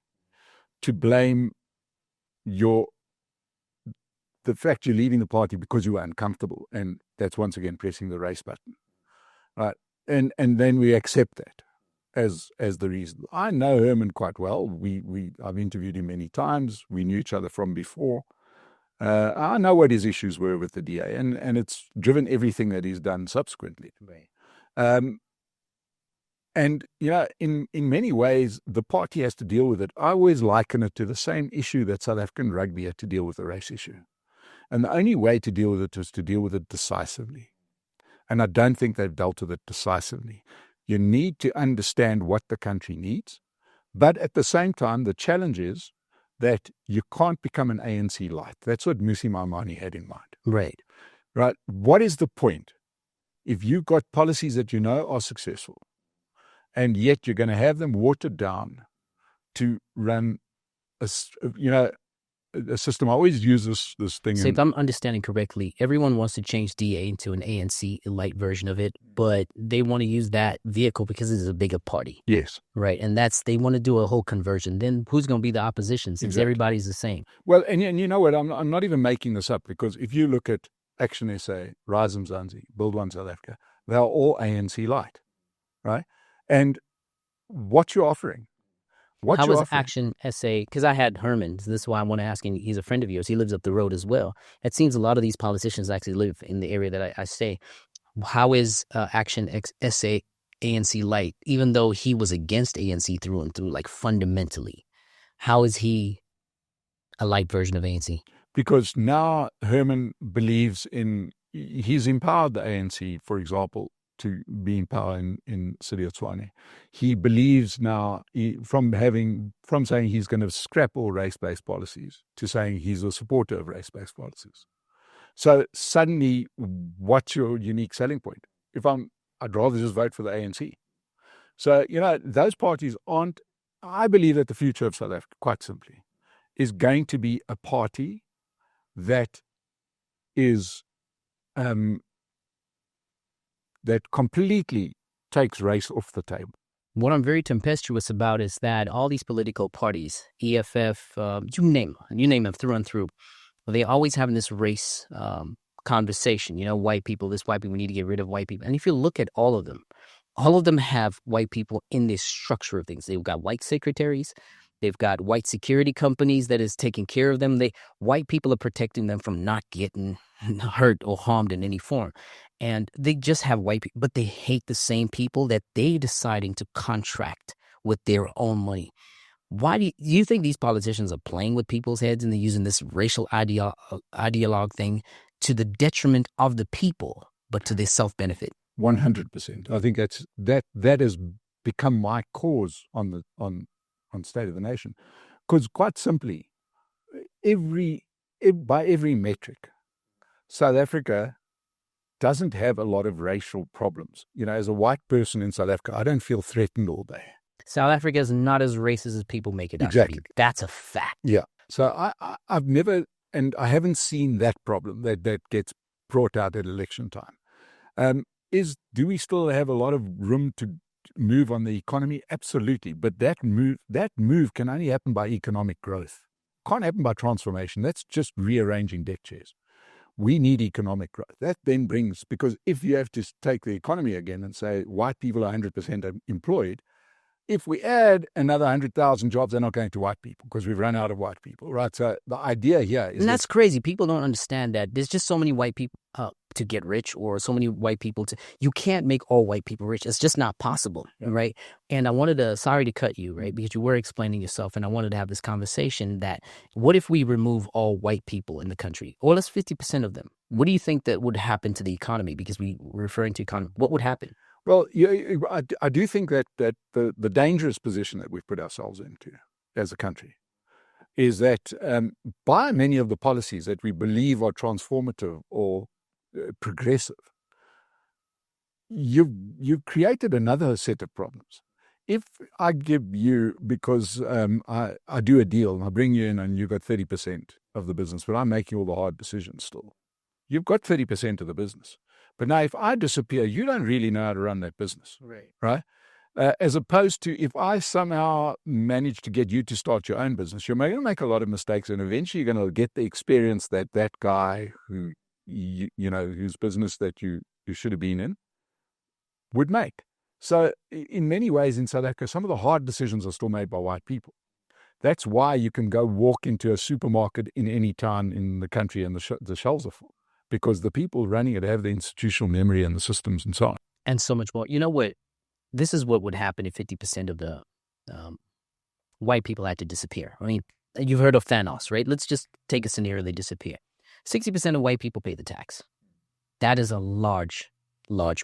to blame the fact you're leaving the party because you were uncomfortable, and that's once again pressing the race button, right? And then we accept that as the reason. I know Herman quite well. I've interviewed him many times. We knew each other from before. I know what his issues were with the DA, and it's driven everything that he's done subsequently. Right. And, in many ways, the party has to deal with it. I always liken it to the same issue that South African rugby had to deal with, the race issue. And the only way to deal with it is to deal with it decisively. And I don't think they've dealt with it decisively. You need to understand what the country needs. But at the same time, the challenge is that you can't become an ANC light. That's what Musi Maimane had in mind. Right. Right. What is the point if you've got policies that are successful, and yet you're going to have them watered down to run a system? I always use this thing. So if I'm understanding correctly, everyone wants to change DA into an ANC elite version of it, but they want to use that vehicle because it's a bigger party. Yes. Right. And they want to do a whole conversion. Then who's going to be the opposition, since everybody's the same? Well, and you know what? I'm not even making this up, because if you look at Action SA, Rise Mzansi, Build One South Africa, they're all ANC light, right? And what you're offering. How was Action SA? Because I had Herman. So this is why I want to ask him. He's a friend of yours. He lives up the road as well. It seems a lot of these politicians actually live in the area that I stay. How is Action SA ANC light, even though he was against ANC through and through, like fundamentally? How is he a light version of ANC? Because now Herman believes he's empowered the ANC, for example, to be in power in City of Tshwane. He believes now, from saying he's going to scrap all race-based policies to saying he's a supporter of race-based policies. So suddenly, what's your unique selling point? I'd rather just vote for the ANC. So, those parties aren't. I believe that the future of South Africa, quite simply, is going to be a party that is that completely takes race off the table. What I'm very tempestuous about is that all these political parties, EFF, you name them through and through, they always having this race conversation. White people, we need to get rid of white people. And if you look at all of them have white people in this structure of things. They've got white secretaries. They've got white security companies that is taking care of them. White people are protecting them from not getting hurt or harmed in any form. And they just have white people, but they hate the same people that they're deciding to contract with their own money. Why do you think these politicians are playing with people's heads and they're using this racial ideologue thing to the detriment of the people, but to their self-benefit? 100%. I think that has become my cause on State of the Nation, because quite simply, by every metric, South Africa doesn't have a lot of racial problems. As a white person in South Africa, I don't feel threatened all day. South Africa is not as racist as people make it out exactly. to be. That's a fact. Yeah. So I've never, and I haven't seen that problem that gets brought out at election time. Do we still have a lot of room to move on the economy? Absolutely. But that move can only happen by economic growth. Can't happen by transformation. That's just rearranging deck chairs. We need economic growth. That then brings, because if you have to take the economy again and say white people are 100% employed, if we add another 100,000 jobs, they're not going to white people because we've run out of white people, right? So the idea here is... And that's crazy. People don't understand that. There's just so many white people to get rich, or so many white people to... You can't make all white people rich. It's just not possible, right? And I wanted to... Sorry to cut you, right? Because you were explaining yourself, and I wanted to have this conversation that what if we remove all white people in the country, or let's 50% of them? What do you think that would happen to the economy? Because we're referring to economy. What would happen? Well, I do think that the dangerous position that we've put ourselves into as a country is that by many of the policies that we believe are transformative or progressive, you've created another set of problems. If I give you, because I do a deal and I bring you in and you've got 30% of the business, but I'm making all the hard decisions still. You've got 30% of the business. But now if I disappear, you don't really know how to run that business. Right? As opposed to if I somehow manage to get you to start your own business, you're going to make a lot of mistakes and eventually you're going to get the experience that guy who, whose business that you should have been in would make. So in many ways in South Africa, some of the hard decisions are still made by white people. That's why you can go walk into a supermarket in any town in the country and the shelves are full, because the people running it have the institutional memory and the systems and so on. And so much more. You know what? This is what would happen if 50% of the white people had to disappear. I mean, you've heard of Thanos, right? Let's just take a scenario they disappear. 60% of white people pay the tax. That is a large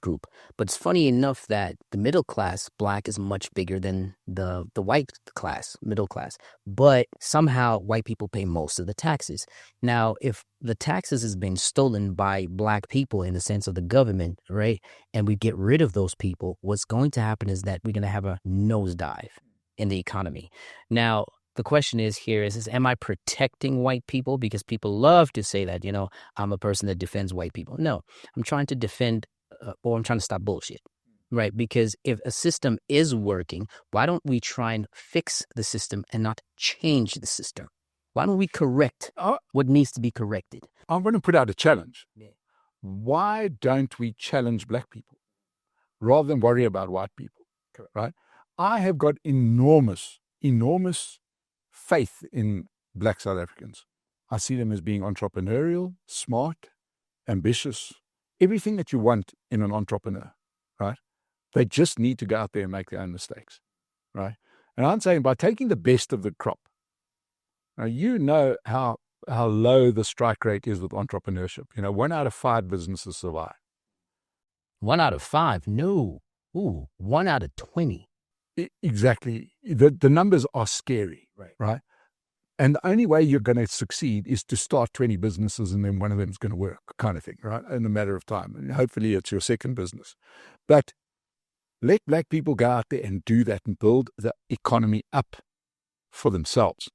group. But it's funny enough that the middle class, black, is much bigger than the white class, middle class. But somehow white people pay most of the taxes. Now, if the taxes is being stolen by black people in the sense of the government, right, and we get rid of those people, what's going to happen is that we're going to have a nosedive in the economy. Now, the question is here is am I protecting white people? Because people love to say that, I'm a person that defends white people. No, I'm trying to defend or I'm trying to stop bullshit, right? Because if a system is working, why don't we try and fix the system and not change the system? Why don't we correct what needs to be corrected? I'm going to put out a challenge. Yeah. Why don't we challenge black people rather than worry about white people? Correct. Right? I have got enormous faith in black South Africans. I see them as being entrepreneurial, smart, ambitious, everything that you want in an entrepreneur, right? They just need to go out there and make their own mistakes, right? And I'm saying by taking the best of the crop, now you know how low the strike rate is with entrepreneurship. 1 out of 5 businesses survive. 1 out of 5? No. 1 out of 20. Exactly. The numbers are scary, right? And the only way you're going to succeed is to start 20 businesses and then one of them is going to work, kind of thing, right? In a matter of time. And hopefully it's your second business. But let black people go out there and do that and build the economy up for themselves.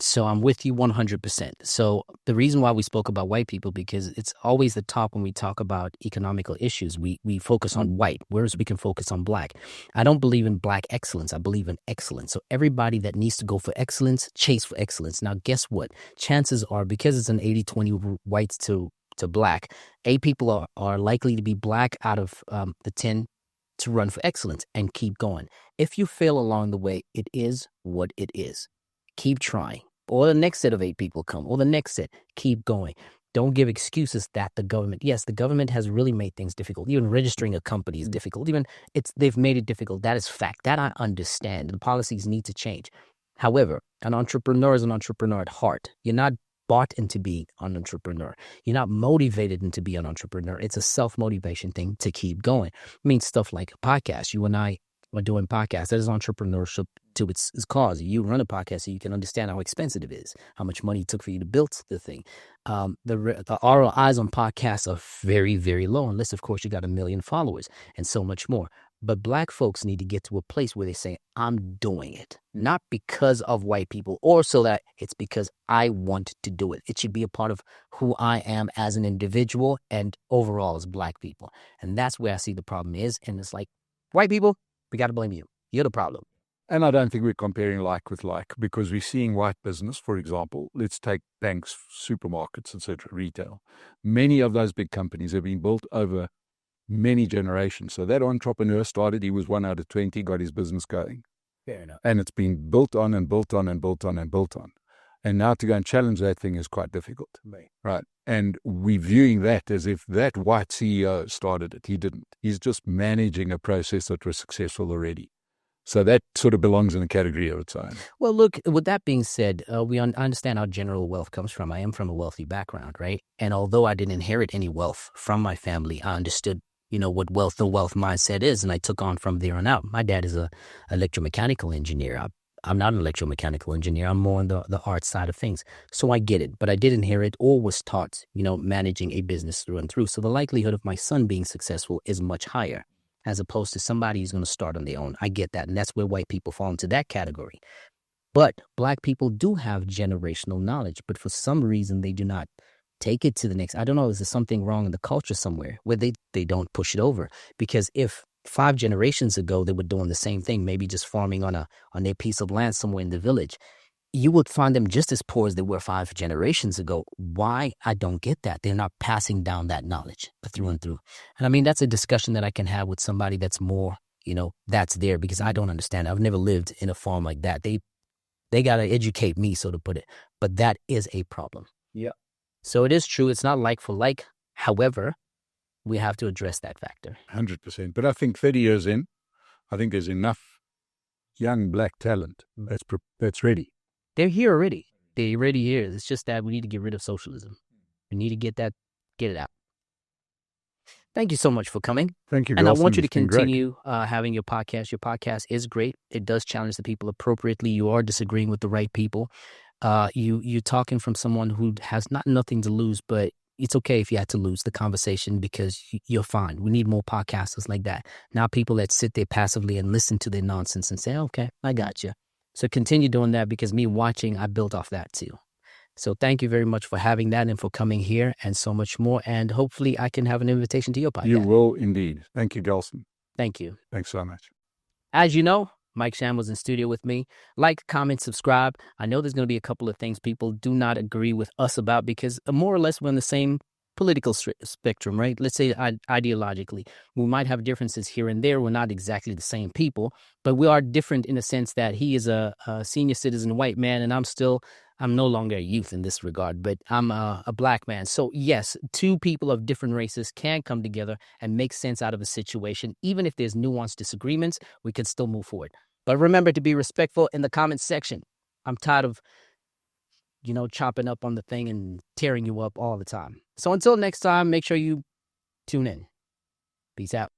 So I'm with you 100%. So the reason why we spoke about white people, because it's always the top when we talk about economical issues. We focus on white, whereas we can focus on black. I don't believe in black excellence. I believe in excellence. So everybody that needs to go for excellence, chase for excellence. Now, guess what? Chances are, because it's an 80-20 whites to black, 8 people are likely to be black out of the 10 to run for excellence and keep going. If you fail along the way, it is what it is. Keep trying. Or the next set of 8 people come, or the next set. Keep going. Don't give excuses that the government, yes, the government has really made things difficult. Even registering a company is difficult. They've made it difficult. That is fact. That I understand. The policies need to change. However, an entrepreneur is an entrepreneur at heart. You're not bought into being an entrepreneur. You're not motivated into being an entrepreneur. It's a self-motivation thing to keep going. It means stuff like a podcast. You and I are doing podcasts. That is entrepreneurship to its cause. You run a podcast so you can understand how expensive it is, how much money it took for you to build the thing. The ROIs on podcasts are very, very low, unless, of course, you got 1 million followers and so much more. But black folks need to get to a place where they say, I'm doing it, not because of white people or so that it's because I want to do it. It should be a part of who I am as an individual and overall as black people. And that's where I see the problem is. And it's like, white people, we got to blame you. You're the problem. And I don't think we're comparing like with like, because we're seeing white business, for example. Let's take banks, supermarkets, etc., retail. Many of those big companies have been built over many generations. So that entrepreneur started, he was 1 out of 20, got his business going. Fair enough. And it's been built on and built on and built on and built on. And now to go and challenge that thing is quite difficult. Right. And we're viewing that as if that white CEO started it. He didn't. He's just managing a process that was successful already. So that sort of belongs in a category of its own. Well, look, with that being said, I understand how general wealth comes from. I am from a wealthy background, right? And although I didn't inherit any wealth from my family, I understood, what the wealth mindset is, and I took on from there on out. My dad is a electromechanical engineer. I'm not an electromechanical engineer. I'm more on the art side of things. So I get it, but I did inherit or was taught, managing a business through and through. So the likelihood of my son being successful is much higher as opposed to somebody who's going to start on their own. I get that. And that's where white people fall into that category. But Black people do have generational knowledge, but for some reason they do not take it to the next. I don't know, is there something wrong in the culture somewhere where they don't push it over? Because if 5 generations ago they were doing the same thing, maybe just farming on their piece of land somewhere in the village, you would find them just as poor as they were 5 generations ago. Why? I don't get that. They're not passing down that knowledge through and through. And I mean, that's a discussion that I can have with somebody that's more, that's there, because I don't understand. I've never lived in a farm like that. They got to educate me, so to put it. But that is a problem. Yeah. So it is true. It's not like for like. However, we have to address that factor. 100%. But I think 30 years in, I think there's enough young Black talent that's ready. They're here already. They're already here. It's just that we need to get rid of socialism. We need to get it out. Thank you so much for coming. Thank you, and Wilson. I want you to continue having your podcast. Your podcast is great. It does challenge the people appropriately. You are disagreeing with the right people. You're talking from someone who has nothing to lose, but it's okay if you had to lose the conversation because you're fine. We need more podcasters like that. Not people that sit there passively and listen to their nonsense and say, okay, I got you. So continue doing that, because me watching, I built off that too. So thank you very much for having that and for coming here and so much more. And hopefully I can have an invitation to your podcast. You will indeed. Thank you, Gelson. Thank you. Thanks so much. As you know, Mike Sham was in studio with me. Like, comment, subscribe. I know there's going to be a couple of things people do not agree with us about because more or less we're on the same political spectrum, right? Let's say ideologically. We might have differences here and there. We're not exactly the same people, but we are different in the sense that he is a senior citizen white man and I'm no longer a youth in this regard, but I'm a Black man. So yes, 2 people of different races can come together and make sense out of a situation. Even if there's nuanced disagreements, we can still move forward. But remember to be respectful in the comments section. I'm tired of, chopping up on the thing and tearing you up all the time. So until next time, make sure you tune in. Peace out.